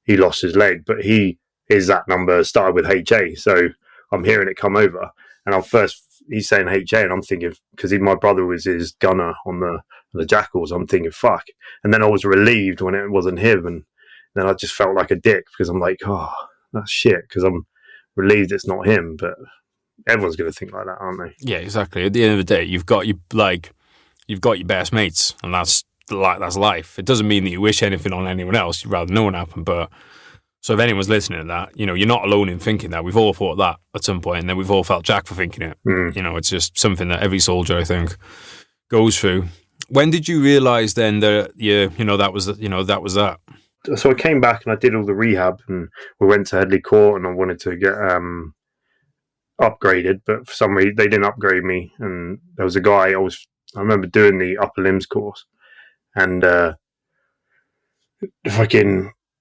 he lost his leg. But his Zap number started with HA, so I'm hearing it come over, and he's saying HA, and I'm thinking, because my brother was his gunner on the jackals, I'm thinking fuck, and then I was relieved when it wasn't him, and then I just felt like a dick, because I'm like, oh, that's shit, because I'm relieved it's not him, but everyone's going to think like that, aren't they? Yeah, exactly. At the end of the day, you've got your best mates, and that's life. It doesn't mean that you wish anything on anyone else. You'd rather no one happen. But so if anyone's listening to that, you're not alone in thinking that. We've all thought that at some point, and then we've all felt Jack for thinking it. It's just something that every soldier, I think, goes through. When did you realise then that that was that? So I came back and I did all the rehab, and we went to Headley Court, and I wanted to get upgraded, but for some reason they didn't upgrade me. And there was a guy I remember doing the upper limbs course, and I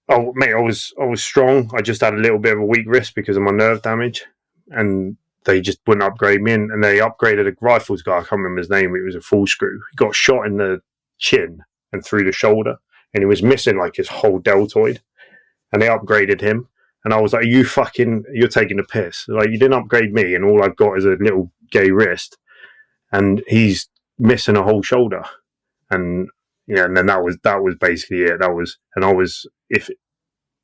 was strong. I just had a little bit of a weak wrist because of my nerve damage, and they just wouldn't upgrade me. And they upgraded a rifles guy. I can't remember his name. It was a full screw. He got shot in the chin and through the shoulder, and he was missing like his whole deltoid. And they upgraded him. And I was like, you're taking the piss. Like, you didn't upgrade me, and all I've got is a little gay wrist, and he's missing a whole shoulder. And and then that was basically it.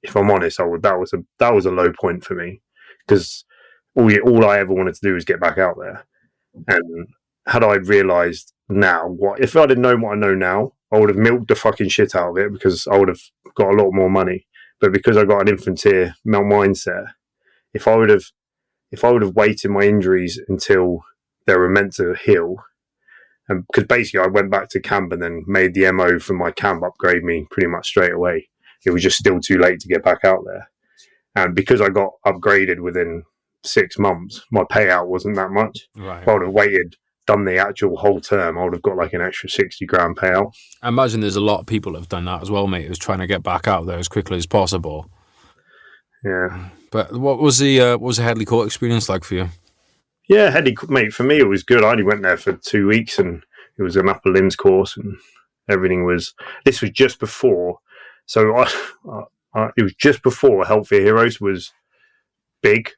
If I'm honest, that was a low point for me, because all I ever wanted to do was get back out there. And had I realised now if I'd have known what I know now, I would have milked the fucking shit out of it, because I would have got a lot more money. But because I got an infantile mindset, if I would have waited my injuries until they were meant to heal, and because basically I went back to camp and then made the MO from my camp upgrade me pretty much straight away. It was just still too late to get back out there. And because I got upgraded within 6 months, my payout wasn't that much. Right. If I would have waited, done the actual whole term, I would have got like an extra 60 grand payout. I imagine there's a lot of people that have done that as well, mate, who's trying to get back out there as quickly as possible. Yeah. But what was the Headley Court experience like for you? Yeah, Headley, mate, for me it was good. I only went there for 2 weeks, and it was an upper limbs course, and everything was. This was just before, so it was just before Help for Heroes was big.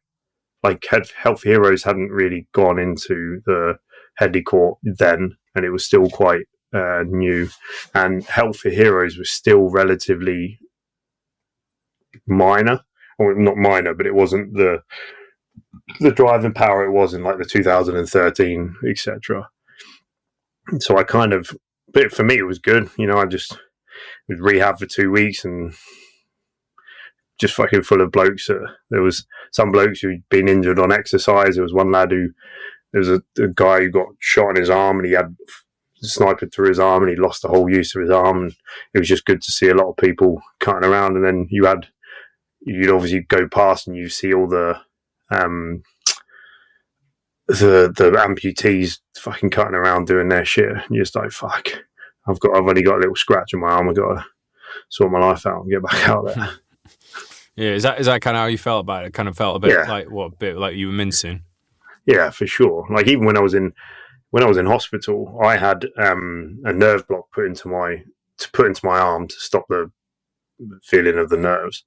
Like, Help for Heroes hadn't really gone into the Headley Court then, and it was still quite new. And Help for Heroes was still relatively minor, or not minor, but it wasn't the driving power it was in like the 2013, etc. So I but for me it was good. I just was rehab for 2 weeks, and just fucking full of blokes. There was some blokes who'd been injured on exercise. There was one lad there was a guy who got shot in his arm, and he had sniped through his arm, and he lost the whole use of his arm. And it was just good to see a lot of people cutting around. And then you'd obviously go past and you see all the amputees fucking cutting around doing their shit. And you're just like, fuck, I've only got a little scratch on my arm. I've got to sort my life out and get back out there. Yeah, is that kind of how you felt about it? It kind of felt a bit like you were mincing. Yeah, for sure. Like, even when I was in hospital, I had a nerve block put into my arm to stop the feeling of the nerves,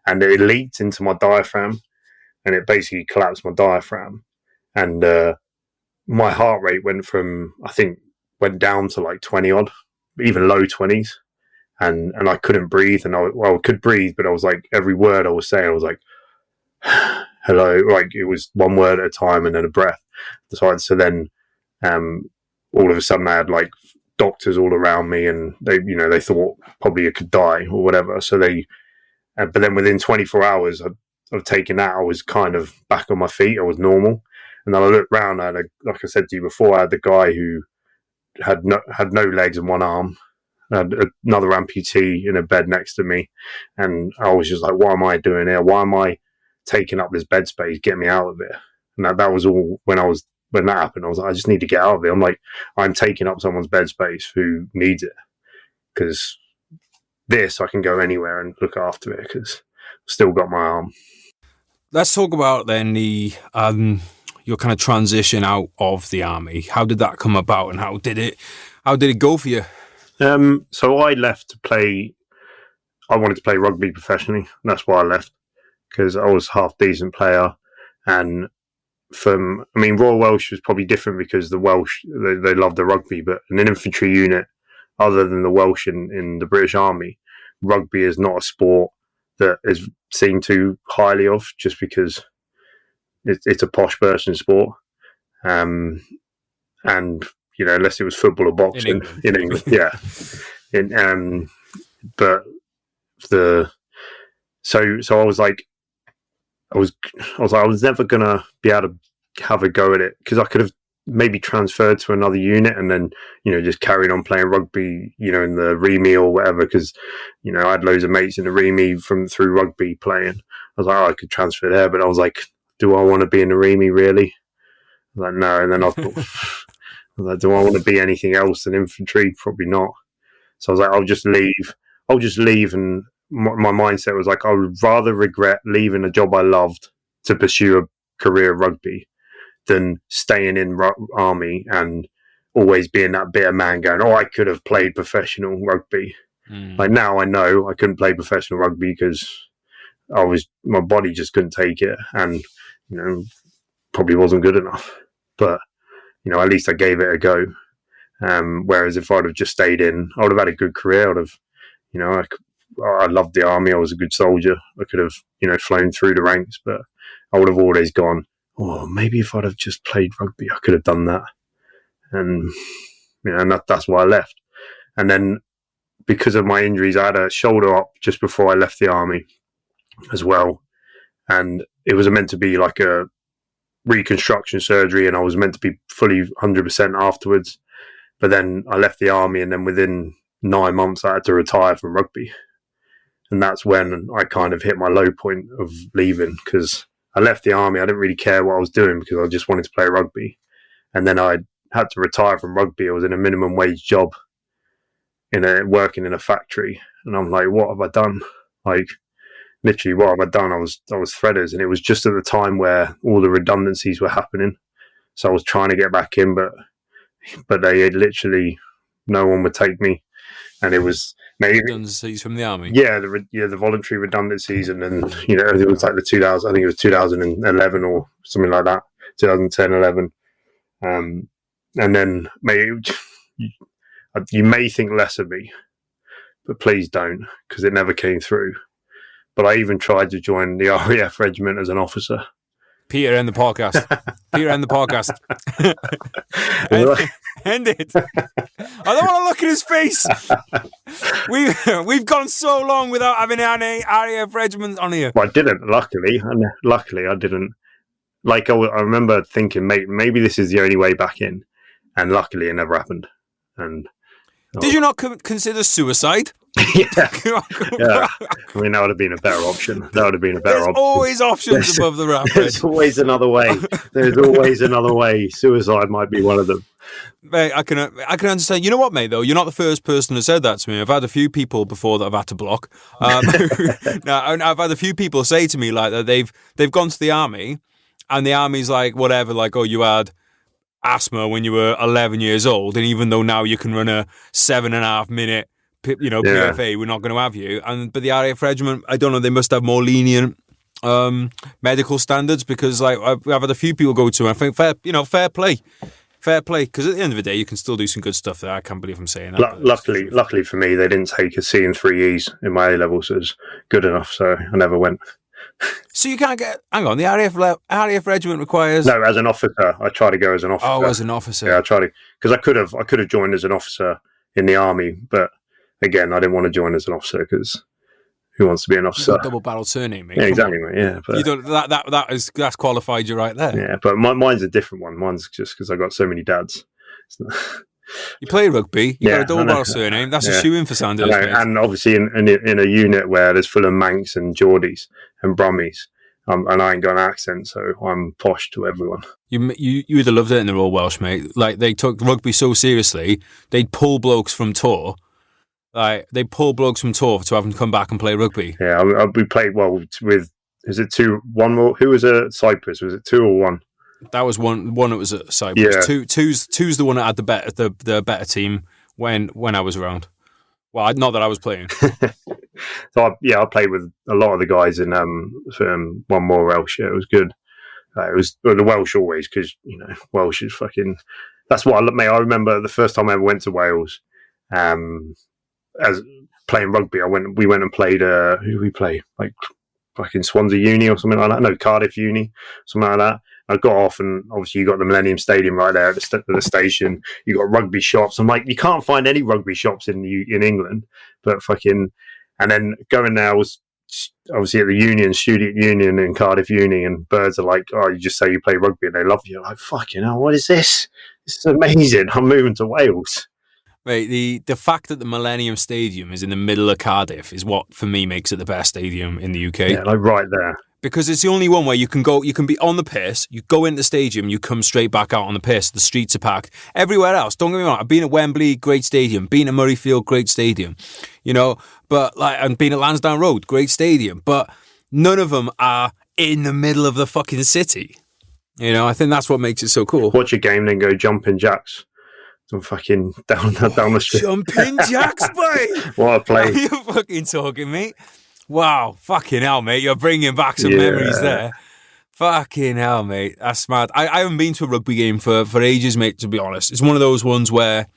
and it leaked into my diaphragm, and it basically collapsed my diaphragm, and my heart rate went down to like 20 odd, even low 20s, and I couldn't breathe, and I could breathe, but I was like, every word I was saying, I was like, hello, like it was one word at a time and then a breath. So then all of a sudden I had like doctors all around me, and they thought probably I could die or whatever. So but then within 24 hours of taking that, I was kind of back on my feet. I was normal. And then I looked round, and like I said to you before, I had the guy who had no legs and one arm, and another amputee in a bed next to me. And I was just like, what am I doing here? Why am I taking up this bed space? Get me out of it. And that was all when that happened. I was like, I just need to get out of it. I'm like, I'm taking up someone's bed space who needs it, because this I can go anywhere and look after it, because I've still got my arm. Let's talk about then your kind of transition out of the army. How did that come about, and how did it go for you? So I left to play. I wanted to play rugby professionally. That's why I left, because I was a half decent player. And Royal Welsh was probably different, because the Welsh, they love the rugby, but an infantry unit other than the Welsh in the British Army, rugby is not a sport that is seen too highly of, just because it's a posh person sport. And unless it was football or boxing in England, yeah. But so I was like, I was never gonna be able to have a go at it, because I could have maybe transferred to another unit and then just carried on playing rugby in the REME or whatever, because I had loads of mates in the REME through rugby playing. I was like, I could transfer there, but I was like, do I want to be in the REME really? I was like, no. And then I thought, I was like, do I want to be anything else than infantry? Probably not. So I was like, I'll just leave. And my mindset was like, I would rather regret leaving a job I loved to pursue a career of rugby than staying in army and always being that bitter man going, I could have played professional rugby. Like now I know I couldn't play professional rugby because my body just couldn't take it, and probably wasn't good enough. But at least I gave it a go. Whereas if I'd have just stayed in, I would have had a good career. I loved the army. I was a good soldier. I could have flown through the ranks, but I would have always gone, maybe if I'd have just played rugby, I could have done that. And that's why I left. And then because of my injuries, I had a shoulder op just before I left the army as well. And it was meant to be like a reconstruction surgery, and I was meant to be fully 100% afterwards. But then I left the army, and then within 9 months, I had to retire from rugby. And that's when I kind of hit my low point of leaving, because I left the army. I didn't really care what I was doing, because I just wanted to play rugby. And then I had to retire from rugby. I was in a minimum wage job working in a factory. And I'm like, what have I done? Like, literally, what have I done? I was threaders, and it was just at the time where all the redundancies were happening. So I was trying to get back in, but they had literally, no one would take me. And it was maybe redundancies from the army. Yeah, the voluntary redundancies, and then it was like the 2000. I think it was 2011 or something like that, 2010, 11. And then you may think less of me, but please don't, because it never came through. But I even tried to join the RAF regiment as an officer. Peter, end the podcast. Peter, end the podcast. End it. I don't want to look at his face. We've gone so long without having any RAF regiment on here. Well, I didn't, luckily. Luckily, I didn't. Like, I remember thinking, maybe this is the only way back in. And luckily, it never happened. And did you not consider suicide? Yeah. I mean, that would have been a better option. There's always options above the RAF. There's always another way. Suicide might be one of them. Mate, I can understand. You know what, mate, though? You're not the first person who said that to me. I've had a few people before that I've had to block. Now, I've had a few people say to me like that they've gone to the army, and the army's like, whatever, like, you had asthma when you were 11 years old, and even though now you can run a 7.5 minute PFA, we're not going to have you. But the RAF regiment, I don't know, they must have more lenient medical standards, because like I've had a few people go to, and I think fair fair play, because at the end of the day, you can still do some good stuff there. I can't believe I'm saying that. Luckily for me, they didn't take a C and 3Es in my A levels, so it was good enough, so I never went. So you can't get... Hang on, the RAF regiment requires... No, as an officer. I tried to go as an officer. Oh, as an officer. Yeah, I tried to... Because I could have joined as an officer in the army, but again, I didn't want to join as an officer, because who wants to be an officer? You've got double-barreled surname, mate. Yeah, exactly, mate. Yeah, but you don't, that's qualified you right there. Yeah, but mine's a different one. Mine's just because I got so many dads. You play rugby, you got a double-barrel surname. That's a shoe-in for Sanders, mate. And obviously in a unit where there's full of Manx and Geordies and Brummies, and I ain't got an accent, so I'm posh to everyone. You would have loved it in the Royal Welsh, mate. Like, they took rugby so seriously, they'd pull blokes from tour. Like, they pull blokes from tour to have them come back and play rugby. Yeah, we played well with... Is it 2-1 more? Who was at Cyprus? Was it 2 or 1? That was one. One that was at Cyprus. Yeah. Two's the one that had the better team when I was around. Well, not that I was playing. So I played with a lot of the guys in One More Welsh. Yeah, it was good. It was the Welsh always, because Welsh is fucking... That's what I remember the first time I ever went to Wales. As playing rugby, we went and played. Who did we play? Like fucking Swansea Uni or something like that. No, Cardiff Uni, something like that. I got off, and obviously you got the Millennium Stadium right there at the station. You got rugby shops. I'm like, you can't find any rugby shops in England, but fucking. And then going there, I was obviously at the Student Union in Cardiff Uni, and birds are like, oh, you just say you play rugby and they love you. I'm like, fucking hell, what is this? This is amazing. I'm moving to Wales. Right, the fact that the Millennium Stadium is in the middle of Cardiff is what, for me, makes it the best stadium in the UK. Yeah, like right there. Because it's the only one where you can be on the piss, you go into the stadium, you come straight back out on the piss, the streets are packed. Everywhere else, don't get me wrong, I've been at Wembley, great stadium, been at Murrayfield, great stadium, and been at Lansdowne Road, great stadium, but none of them are in the middle of the fucking city. I think that's what makes it so cool. Watch a game, then go jumping jacks. I'm fucking down the street. Jumping jacks, boy! What a play. Are you fucking talking, mate? Wow, fucking hell, mate. You're bringing back some memories there. Fucking hell, mate. That's mad. I haven't been to a rugby game for ages, mate, to be honest. It's one of those ones where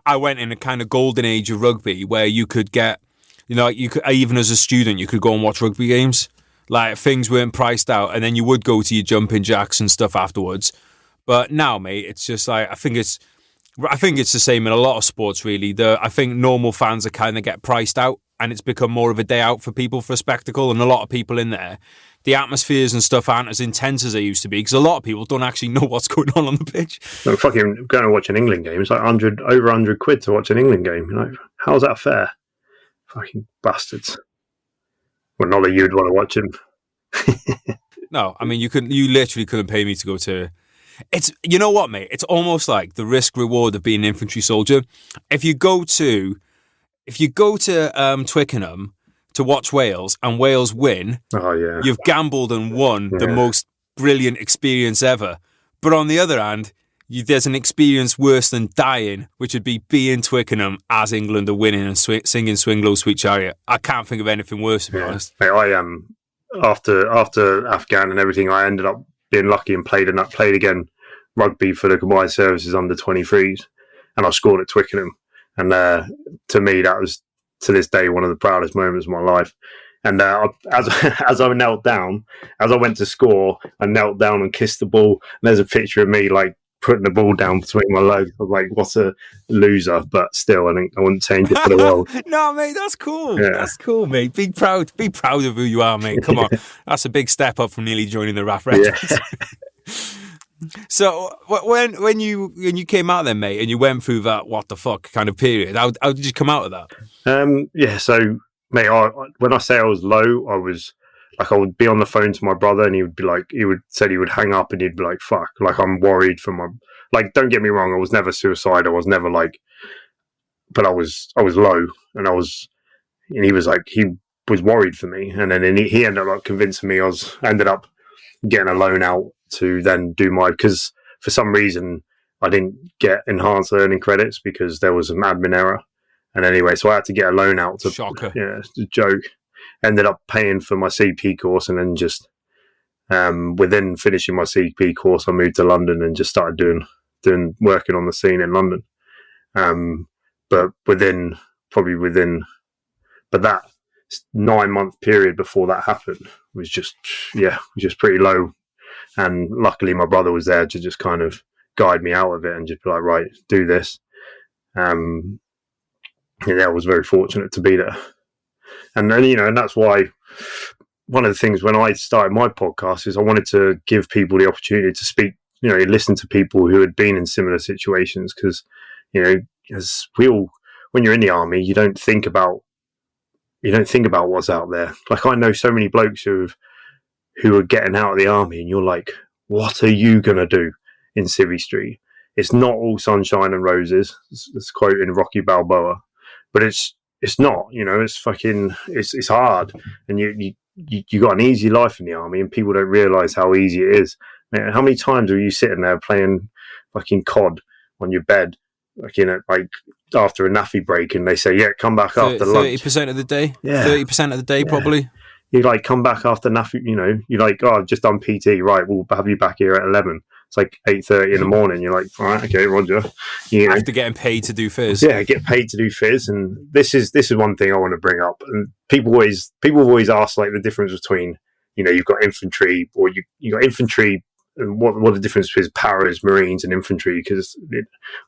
I went in a kind of golden age of rugby where you could get, even as a student, you could go and watch rugby games. Like, things weren't priced out, and then you would go to your jumping jacks and stuff afterwards. But now, mate, it's just like, I think it's the same in a lot of sports, really. I think normal fans are kind of get priced out, and it's become more of a day out for people for a spectacle, and a lot of people in there. The atmospheres and stuff aren't as intense as they used to be, because a lot of people don't actually know what's going on the pitch. No, fucking going to watch an England game, it's like over £100 to watch an England game. How's that fair? Fucking bastards. Well, not that you'd want to watch him. No, I mean, you literally couldn't pay me to go to... It's, you know what, mate? It's almost like the risk reward of being an infantry soldier. If you go to Twickenham to watch Wales and Wales win, you've gambled and won the most brilliant experience ever. But on the other hand, there's an experience worse than dying, which would be being Twickenham as England are winning and singing "Swing Low, Sweet Chariot." I can't think of anything worse, to be honest. Mate, I am after Afghan and everything. I ended up being lucky and played again rugby for the Combined Services under 23s, and I scored at Twickenham. And to me, that was to this day one of the proudest moments of my life. And as I knelt down, as I went to score, I knelt down and kissed the ball. And there's a picture of me like putting the ball down between my legs. I was like, what a loser! But still, I think I wouldn't change it for the world. No, mate, that's cool. Yeah. That's cool, mate. Be proud of who you are, mate. Come on, that's a big step up from nearly joining the RAF Regiment. Yeah. So when you came out then, mate, and you went through that what the fuck kind of period, how did you come out of that? So mate, when I say I was low, I was like, I would be on the phone to my brother, and he would say he would hang up, and he'd be like, fuck, like I'm worried for my, like, don't get me wrong, I was never suicidal, I was never like, but I was low, and he was like, he was worried for me, and then he ended up convincing me. I ended up getting a loan out to then do because for some reason I didn't get enhanced learning credits because there was an admin error. And anyway, so I had to get a loan out to... Shocker. Yeah, it's a joke. Ended up paying for my CP course, and then just within finishing my CP course, I moved to London and just started doing working on the scene in London. But that 9-month period before that happened was just pretty low. And luckily my brother was there to just kind of guide me out of it and just be like, right, do this. I was very fortunate to be there. And then, and that's why one of the things when I started my podcast is I wanted to give people the opportunity to speak, listen to people who had been in similar situations. Because, as when you're in the army, you don't think about what's out there. Like, I know so many blokes who are getting out of the army, and you're like, what are you going to do in Civvy Street? It's not all sunshine and roses. It's quoting Rocky Balboa, but it's not, it's hard. And you got an easy life in the army, and people don't realise how easy it is. Man, how many times are you sitting there playing fucking COD on your bed, after a naffy break, and they say, yeah, come back after lunch. 30% of the day? Yeah. 30% of the day, probably? You come back after naffy, you're like, oh, I've just done PT, right, we'll have you back here at 11. It's like 8:30 in the morning. You're like, all right, okay, Roger. After getting paid to do fizz. Yeah, get paid to do fizz. And this is one thing I want to bring up. And people always ask, like, the difference between, you've got infantry, or you got infantry, and what the difference is paras, Marines, and infantry, because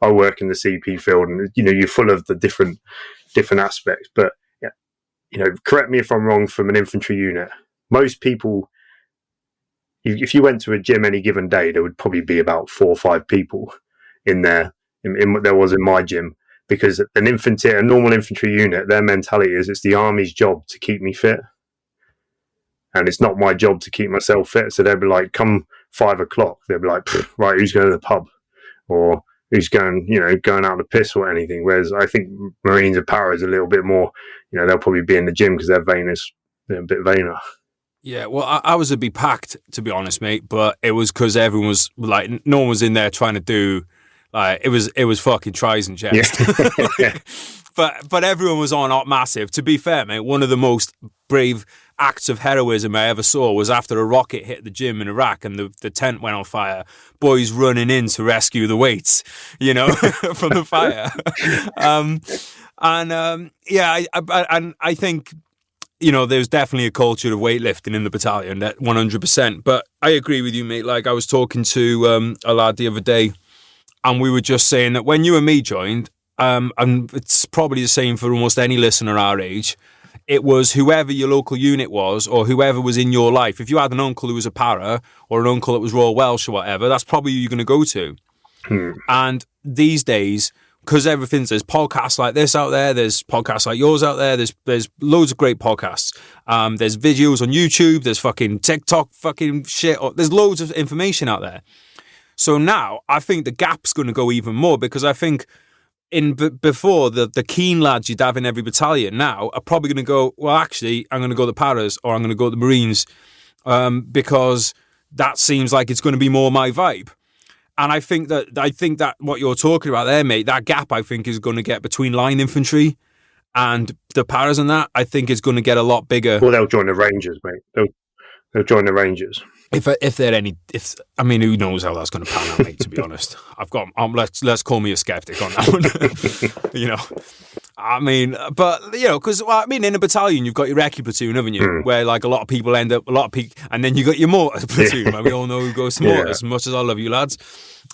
I work in the CP field, and you're full of the different aspects. But correct me if I'm wrong. From an infantry unit, most people, if you went to a gym any given day, there would probably be about 4 or 5 people in there. There was in my gym, because a normal infantry unit, their mentality is it's the army's job to keep me fit, and it's not my job to keep myself fit. So they'd be like, come 5 o'clock, they'd be like, right, who's going to the pub, or who's going out to piss or anything. Whereas I think Marines and Paras a little bit more, they'll probably be in the gym because they're a bit vainer. Yeah, well, I was a bit packed, to be honest, mate, but it was because everyone was, like, no one was in there trying to do, like, it was fucking tries and chest. Yeah. But everyone was on massive. To be fair, mate, one of the most brave acts of heroism I ever saw was after a rocket hit the gym in Iraq and the tent went on fire. Boys running in to rescue the weights, from the fire. I think, there's definitely a culture of weightlifting in the battalion, that 100%. But I agree with you, mate. Like, I was talking to a lad the other day, and we were just saying that when you and me joined, and it's probably the same for almost any listener our age, it was whoever your local unit was, or whoever was in your life. If you had an uncle who was a para, or an uncle that was Royal Welsh or whatever, that's probably who you're going to go to. And these days, because there's podcasts like this out there, there's podcasts like yours out there, there's loads of great podcasts. There's videos on YouTube, there's fucking TikTok fucking shit, there's loads of information out there. So now I think the gap's going to go even more, because I think before the keen lads you'd have in every battalion now are probably going to go, well, actually, I'm going to go to the Paras, or I'm going to go to the Marines, because that seems like it's going to be more my vibe. And I think that what you're talking about there, mate, that gap I think is going to get between line infantry and the Paras, and that I think is going to get a lot bigger. Well, they'll join the Rangers, mate. They'll join the Rangers. If who knows how that's going to pan out, mate, to be honest. Let's call me a skeptic on that one. I mean, but, because, in a battalion, you've got your recce platoon, haven't you? Where, like, a lot of people and then you got your mortar platoon, where we all know who goes to mortars, as much as I love you lads.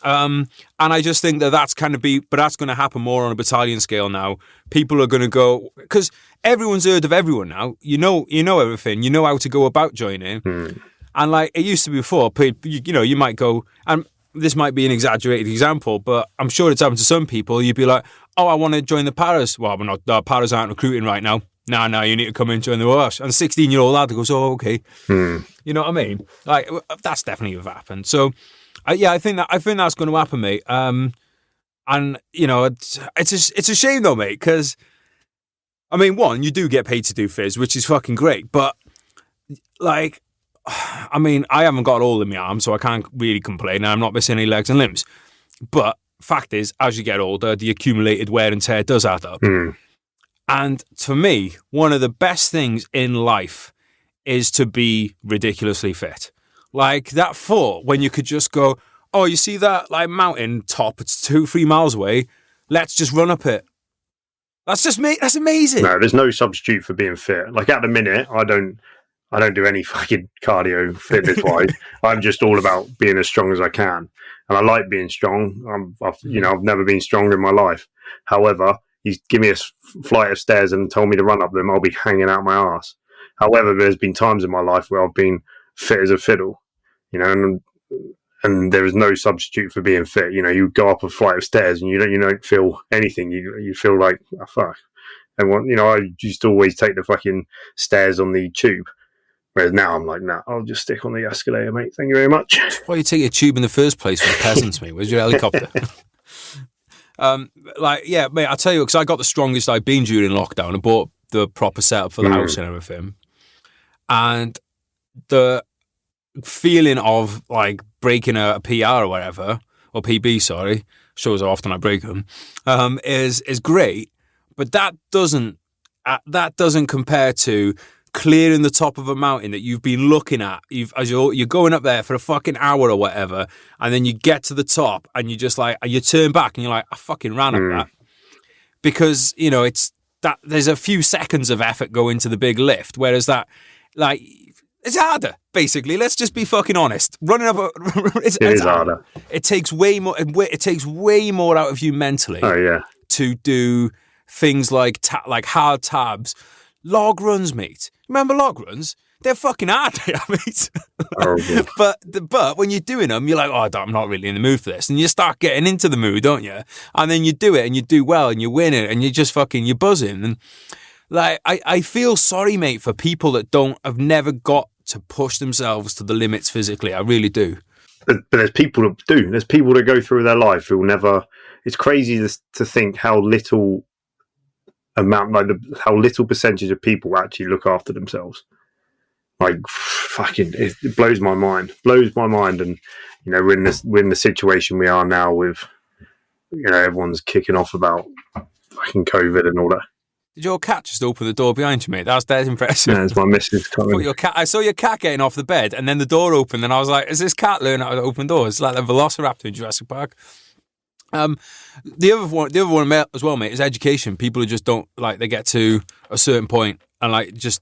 And I just think that's going to happen more on a battalion scale now. People are going to go, because everyone's heard of everyone now. You know everything. You know how to go about joining. And like it used to be before, you might go, and this might be an exaggerated example, but I'm sure it's happened to some people. You'd be like, oh, I want to join the Paras. Well, the Paras aren't recruiting right now. No, you need to come and join the Welsh. And a 16-year-old lad goes, oh, okay. You know what I mean? Like, that's definitely what happened. So, I think that's going to happen, mate. And it's a shame though, mate, because one, you do get paid to do fizz, which is fucking great, but like, I haven't got all in my arm, so I can't really complain, and I'm not missing any legs and limbs. But fact is, as you get older, the accumulated wear and tear does add up. And to me, one of the best things in life is to be ridiculously fit. Like that thought when you could just go, oh, you see that like mountain top? It's 2-3 miles away. Let's just run up it. That's just me. That's amazing. No, there's no substitute for being fit. Like at the minute, I don't do any fucking cardio fitness wise. I'm just all about being as strong as I can, and I like being strong. I've never been stronger in my life. However, you give me a flight of stairs and told me to run up them, I'll be hanging out my ass. However, there's been times in my life where I've been fit as a fiddle, and there is no substitute for being fit. You go up a flight of stairs and you don't feel anything. You feel like, oh, fuck. And I used to always take the fucking stairs on the tube. Whereas now I'm like, nah, I'll just stick on the escalator, mate. Thank you very much. Why you take a tube in the first place for the peasants, mate? Where's your helicopter? Mate, I'll tell you, because I got the strongest I've been during lockdown. I bought the proper setup for the house and everything. And the feeling of like breaking a PR or whatever, or PB, sorry, shows how often I break them, is great. But that doesn't compare to clearing the top of a mountain that you've been looking at. You're going up there for a fucking hour or whatever, and then you get to the top and you just like, you turn back and you're like, I fucking ran up that. Because, it's that there's a few seconds of effort go into the big lift, whereas that, like, it's harder, basically. Let's just be fucking honest. Running up it is harder. It takes way more out of you mentally. Oh, yeah. To do things like hard tabs. Log runs, mate. Remember log runs? They're fucking hard, mate. But when you're doing them, you're like, oh, I'm not really in the mood for this. And you start getting into the mood, don't you? And then you do it and you do well and you win it and you just fucking, you're buzzing. And like, I feel sorry, mate, for people that have never got to push themselves to the limits physically. I really do. But there's people that do. There's people that go through their life who will never. It's crazy to think how little how little percentage of people actually look after themselves. Like, fucking, it blows my mind. And we're in the situation we are now with, everyone's kicking off about fucking COVID and all that. Did your cat just open the door behind you, mate? That was dead impressive. Yeah, it's my missus coming. I saw your cat getting off the bed, and then the door opened, and I was like, "Is this cat learning how to open doors? It's like a Velociraptor in Jurassic Park." The other one as well, mate, is education. People who just don't, like, they get to a certain point and like just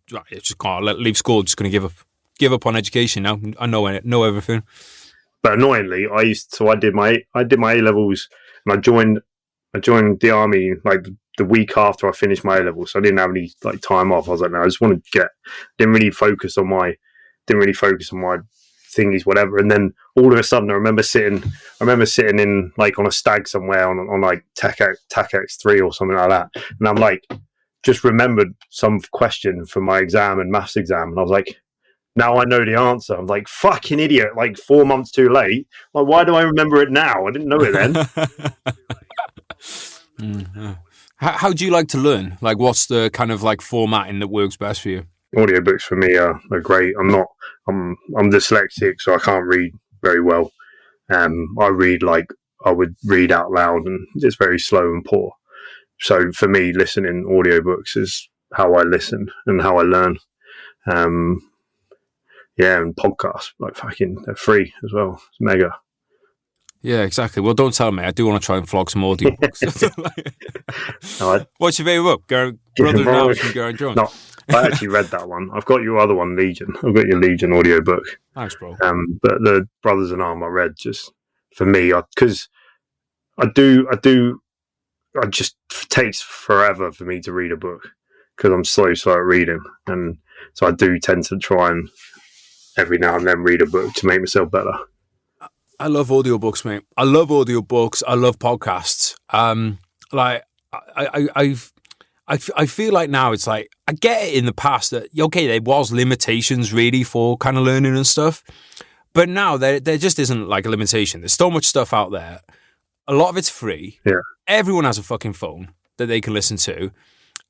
can't leave school. Just going to give up on education now. I know everything. But annoyingly, I did my A levels and I joined the army like the week after I finished my A levels. So I didn't have any like time off. I was like, no, I just want to didn't really focus on my thingies, whatever. And then all of a sudden, I remember sitting in like on a stag somewhere on like TAC X3 or something like that. And I'm like, just remembered some question for my exam and maths exam. And I was like, now I know the answer. I'm like, fucking idiot. Like 4 months too late. Like, why do I remember it now? I didn't know it then. Mm-hmm. How do you like to learn? Like, what's the kind of like formatting that works best for you? Audiobooks for me are great. I'm dyslexic, so I can't read very well. I read like I would read out loud, and it's very slow and poor. So for me, listening audiobooks is how I listen and how I learn. And podcasts, like fucking, they're free as well. It's mega. Yeah, exactly. Well, don't tell me. I do want to try and flog some audiobooks. What's your favourite book? Brothers Now from Geraint Jones. No, I actually read that one. I've got your other one, Legion. I've got your Legion audiobook. Thanks, bro. But the Brothers in Arm I read just for me, because it just takes forever for me to read a book because I'm so slow at reading, and so I do tend to try and every now and then read a book to make myself better. I love audiobooks, mate. I love audiobooks. I love podcasts. I feel like now it's like, I get it in the past that, okay, there was limitations really for kind of learning and stuff. But now there just isn't like a limitation. There's so much stuff out there. A lot of it's free. Yeah. Everyone has a fucking phone that they can listen to.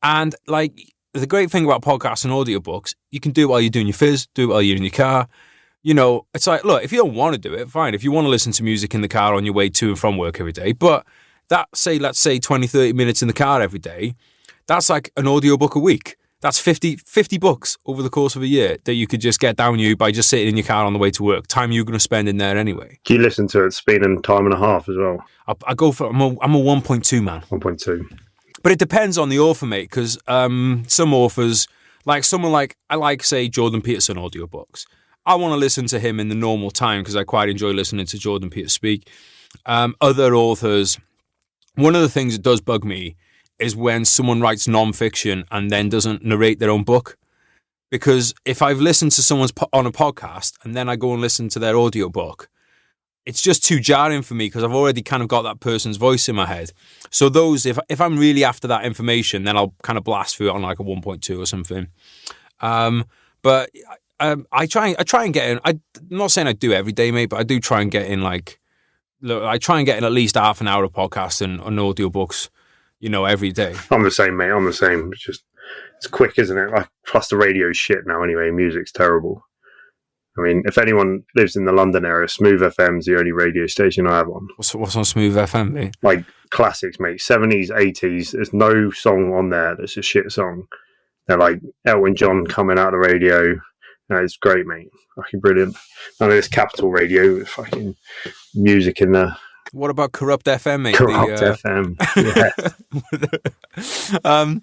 And like, the great thing about podcasts and audiobooks, you can do it while you're doing your fizz, do it while you're in your car. You know, it's like, look, if you don't want to do it, fine. If you want to listen to music in the car on your way to and from work every day, but let's say 20, 30 minutes in the car every day, that's like an audiobook a week. That's 50 bucks over the course of a year that you could just get down you by just sitting in your car on the way to work. Time you're going to spend in there anyway. Do you listen to it speed and time and a half as well? I go for, I'm a 1.2 man. 1.2. But it depends on the author, mate, because some authors, like someone like, I like, say, Jordan Peterson audiobooks. I want to listen to him in the normal time because I quite enjoy listening to Jordan Peterson speak. Other authors, one of the things that does bug me is when someone writes non-fiction and then doesn't narrate their own book. Because if I've listened to someone's on a podcast and then I go and listen to their audiobook, it's just too jarring for me because I've already kind of got that person's voice in my head. So those, if I'm really after that information, then I'll kind of blast through it on like a 1.2 or something. But I try and get in. I'm not saying I do every day, mate, but I do try and get in I try and get in at least half an hour of podcasts and audiobooks, every day. I'm the same, mate. I'm the same. It's quick, isn't it? Like, plus the radio's shit now anyway. Music's terrible. I mean, if anyone lives in the London area, Smooth FM's the only radio station I have on. What's on Smooth FM, mate? Like, classics, mate. 70s, 80s. There's no song on there that's a shit song. They're like Elton John coming out of the radio. It's great, mate. Fucking brilliant. None of this Capital Radio with fucking music in there. What about Corrupt FM, mate? Corrupt FM. Yeah.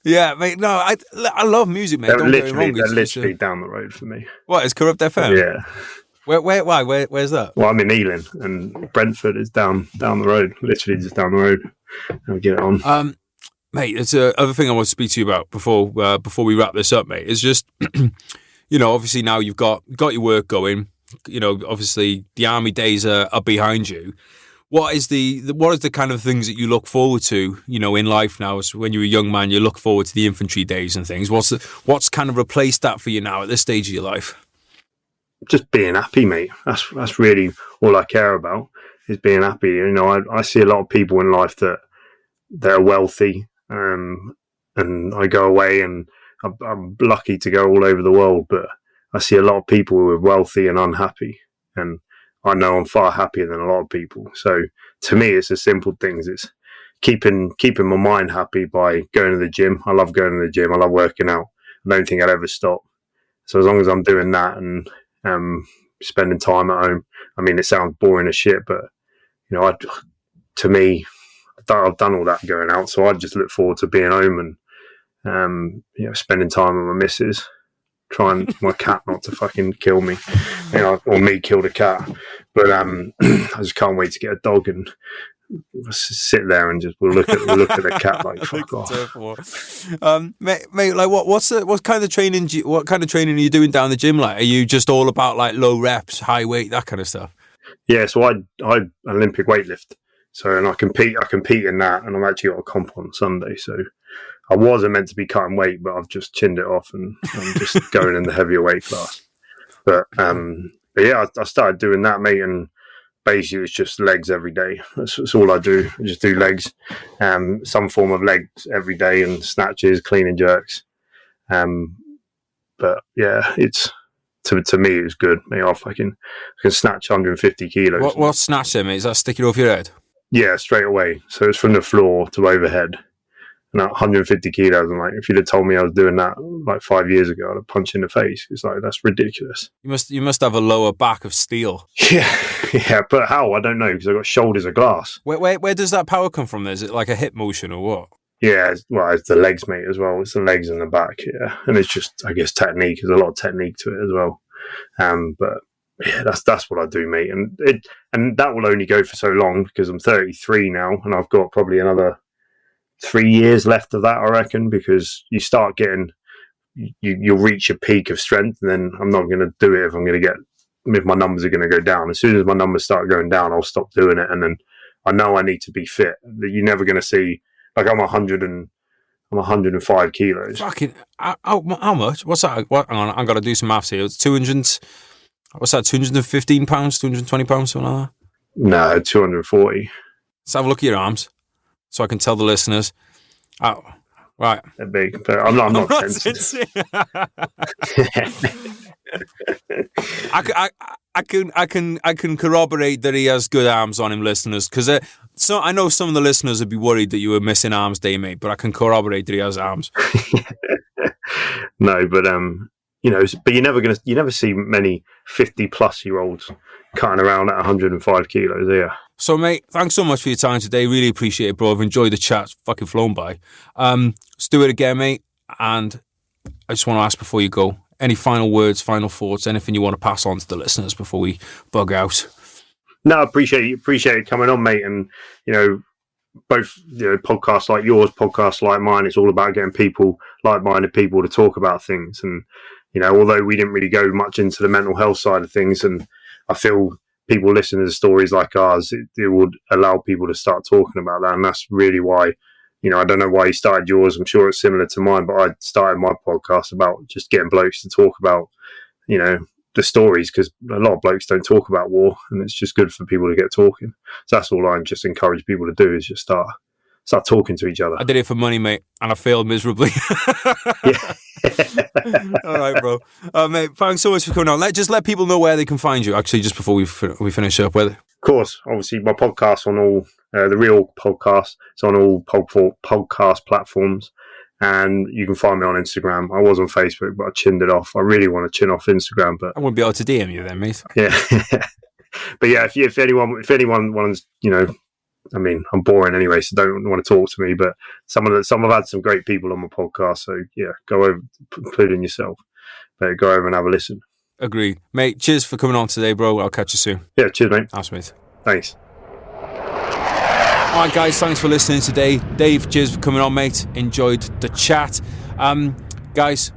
Yeah, mate. No, I love music, mate. They're literally down the road for me. What is Corrupt FM? Yeah. Why? Where's that? Well, I'm in Ealing, and Brentford is down the road. Literally just down the road. I'll get it on. Mate, it's other thing I want to speak to you about before we wrap this up, mate. Is just obviously now you've got your work going. Obviously the army days are behind you. What is the kind of things that you look forward to, in life now? So when you're a young man, you look forward to the infantry days and things. What's kind of replaced that for you now at this stage of your life? Just being happy, mate. That's really all I care about, is being happy. I see a lot of people in life that are wealthy, and I go away and I'm lucky to go all over the world, but I see a lot of people who are wealthy and unhappy, and I know I'm far happier than a lot of people. So to me, it's the simple things. It's keeping my mind happy by going to the gym. I love going to the gym. I love working out. I don't think I'd ever stop. So as long as I'm doing that and spending time at home, I mean, it sounds boring as shit, but to me, I've done all that going out. So I just look forward to being home and spending time with my missus. Trying my cat not to fucking kill me, or me kill the cat. But I just can't wait to get a dog and sit there and just we'll look at the cat like fuck off. Mate, like what kind of training are you doing down the gym? Like, are you just all about like low reps, high weight, that kind of stuff? Yeah, so I Olympic weightlift. So and I compete in that, and I've actually got a comp on Sunday. So I wasn't meant to be cutting weight, but I've just chinned it off and I'm just going in the heavier weight class. But yeah, I started doing that, mate, and basically it's just legs every day. That's all I do. I just do legs, some form of legs every day, and snatches, clean and jerks. But yeah, it's to me it's good. I can snatch 150 kilos. What snatch then, mate? Is that sticking off your head? Yeah, straight away. So it's from the floor to overhead. And 150 kilos, and like, if you'd have told me I was doing that like 5 years ago, I'd have punched in the face. It's like, that's ridiculous. You must have a lower back of steel. Yeah, but how? I don't know, because I've got shoulders of glass. Where does that power come from? Is it like a hip motion or what? Yeah, it's the legs, mate, as well. It's the legs and the back, yeah. And it's just, I guess, technique. There's a lot of technique to it as well. But yeah, that's what I do, mate. And that will only go for so long, because I'm 33 now, and I've got probably another 3 years left of that, I reckon, because you start getting, you'll reach a peak of strength, and then I'm not going to do it if my numbers are going to go down. As soon as my numbers start going down, I'll stop doing it, and then I know I need to be fit. You're never going to see, like, I'm 105 kilos. Fucking, how much? What's that? Hang on, I've got to do some maths here. It's 200, what's that, 215 pounds, 220 pounds, something like that? No, 240. Let's have a look at your arms, so I can tell the listeners. Oh, right. They're big, but I'm not sensitive. I can corroborate that he has good arms on him, listeners, because so I know some of the listeners would be worried that you were missing arms day, mate, but I can corroborate that he has arms. No, but but you never see many 50-plus-year-olds cutting around at 105 kilos, yeah. So, mate, thanks so much for your time today. Really appreciate it, bro. I've enjoyed the chat. It's fucking flown by. Let's do it again, mate. And I just want to ask before you go, any final words, final thoughts, anything you want to pass on to the listeners before we bug out? No, I appreciate you coming on, mate. And, both podcasts like yours, podcasts like mine, it's all about getting like-minded people to talk about things. And, although we didn't really go much into the mental health side of things, and I feel people listening to stories like ours, it would allow people to start talking about that. And that's really why, I don't know why you started yours. I'm sure it's similar to mine, but I started my podcast about just getting blokes to talk about, the stories, because a lot of blokes don't talk about war, and it's just good for people to get talking. So that's all I just encourage people to do, is just start talking to each other. I did it for money, mate, and I failed miserably. Yeah. All right, bro. Mate, thanks so much for coming on. Just let people know where they can find you, actually, just before we finish up with it. Of course, obviously, my podcast on all, the Real Podcast, it's on all podcast platforms. And you can find me on Instagram. I was on Facebook, but I chinned it off. I really want to chin off Instagram, but I wouldn't be able to DM you then, mate. Yeah. But yeah, if anyone wants, I'm boring anyway, so don't want to talk to me. But I've had some great people on my podcast, so yeah, go over, including yourself. But go over and have a listen. Agreed, mate. Cheers for coming on today, bro. I'll catch you soon. Yeah, cheers, mate. Awesome, mate. Thanks. All right, guys, thanks for listening today. Dave, cheers for coming on, mate. Enjoyed the chat. Guys,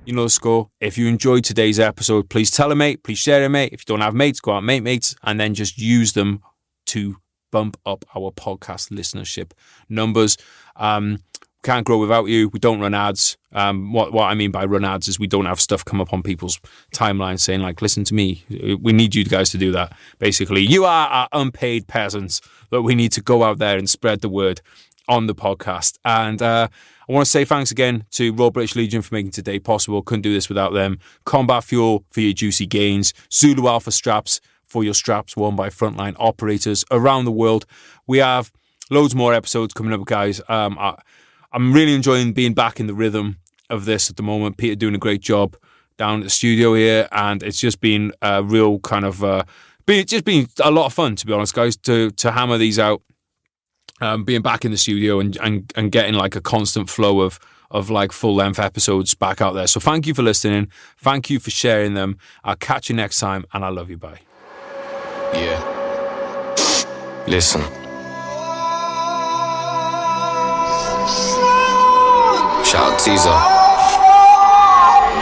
you know the score. If you enjoyed today's episode, please tell a mate, please share it, mate. If you don't have mates, go out and make mates, and then just use them to bump up our podcast listenership numbers. Can't grow without you. We don't run ads. What I mean by run ads is we don't have stuff come up on people's timelines saying, like, listen to me. We need you guys to do that. Basically, you are our unpaid peasants that we need to go out there and spread the word on the podcast. And I want to say thanks again to Royal British Legion for making today possible. Couldn't do this without them. Combat Fuel for your juicy gains. Zulu Alpha straps for your straps worn by frontline operators around the world. We have loads more episodes coming up, guys. I'm really enjoying being back in the rhythm of this at the moment. Peter doing a great job down at the studio here, and it's just been a real kind of been a lot of fun, to be honest, guys, to hammer these out. Being back in the studio and getting like a constant flow of like full length episodes back out there. So thank you for listening. Thank you for sharing them. I'll catch you next time, and I love you. Bye. Yeah. Listen. Shout out Teaser.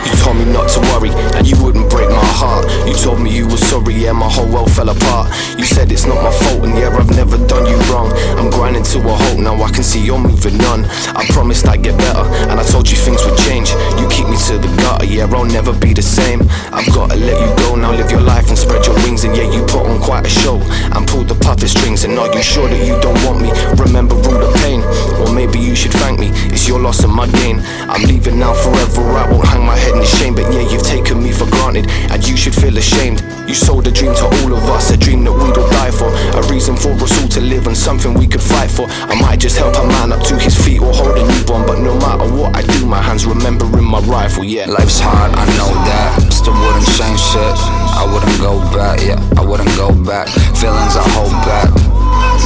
You told me not to worry, and you wouldn't break my heart. You told me you were sorry, yeah, my whole world fell apart. You said it's not my fault, and yeah, I've never done you wrong. I'm grinding to a halt, now I can see you're moving on. I promised I'd get better, and I told you things would change. You keep me to the gutter, yeah, I'll never be the same. I've gotta let you go, now live your life and spread your wings. And yeah, you put on quite a show, and pulled the puppet strings. And are you sure that you don't want me? Remember all the pain, or maybe you should thank me. It's your loss and my gain. I'm leaving now forever, I won't hang my head in shame. But yeah, you've taken me for granted, and you should feel ashamed. You sold a dream to all of us, a dream that we'd all die for, a reason for us all to live and something we could fight for. I might just help a man up to his feet or hold a newborn, but no matter what I do, my hands remembering my rifle, yeah. Life's hard, I know that, still wouldn't change shit. I wouldn't go back, yeah, I wouldn't go back. Feelings I hold back,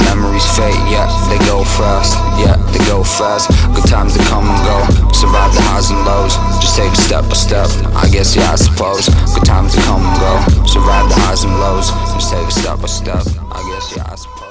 memories fade, yeah, they go fast, yeah, they go fast. Good times that come and go, survive the highs and lows, just take it step by step, I guess, yeah, I suppose. Good times that come and go, survive the highs and lows, just take it step by step, I guess, yeah, I suppose.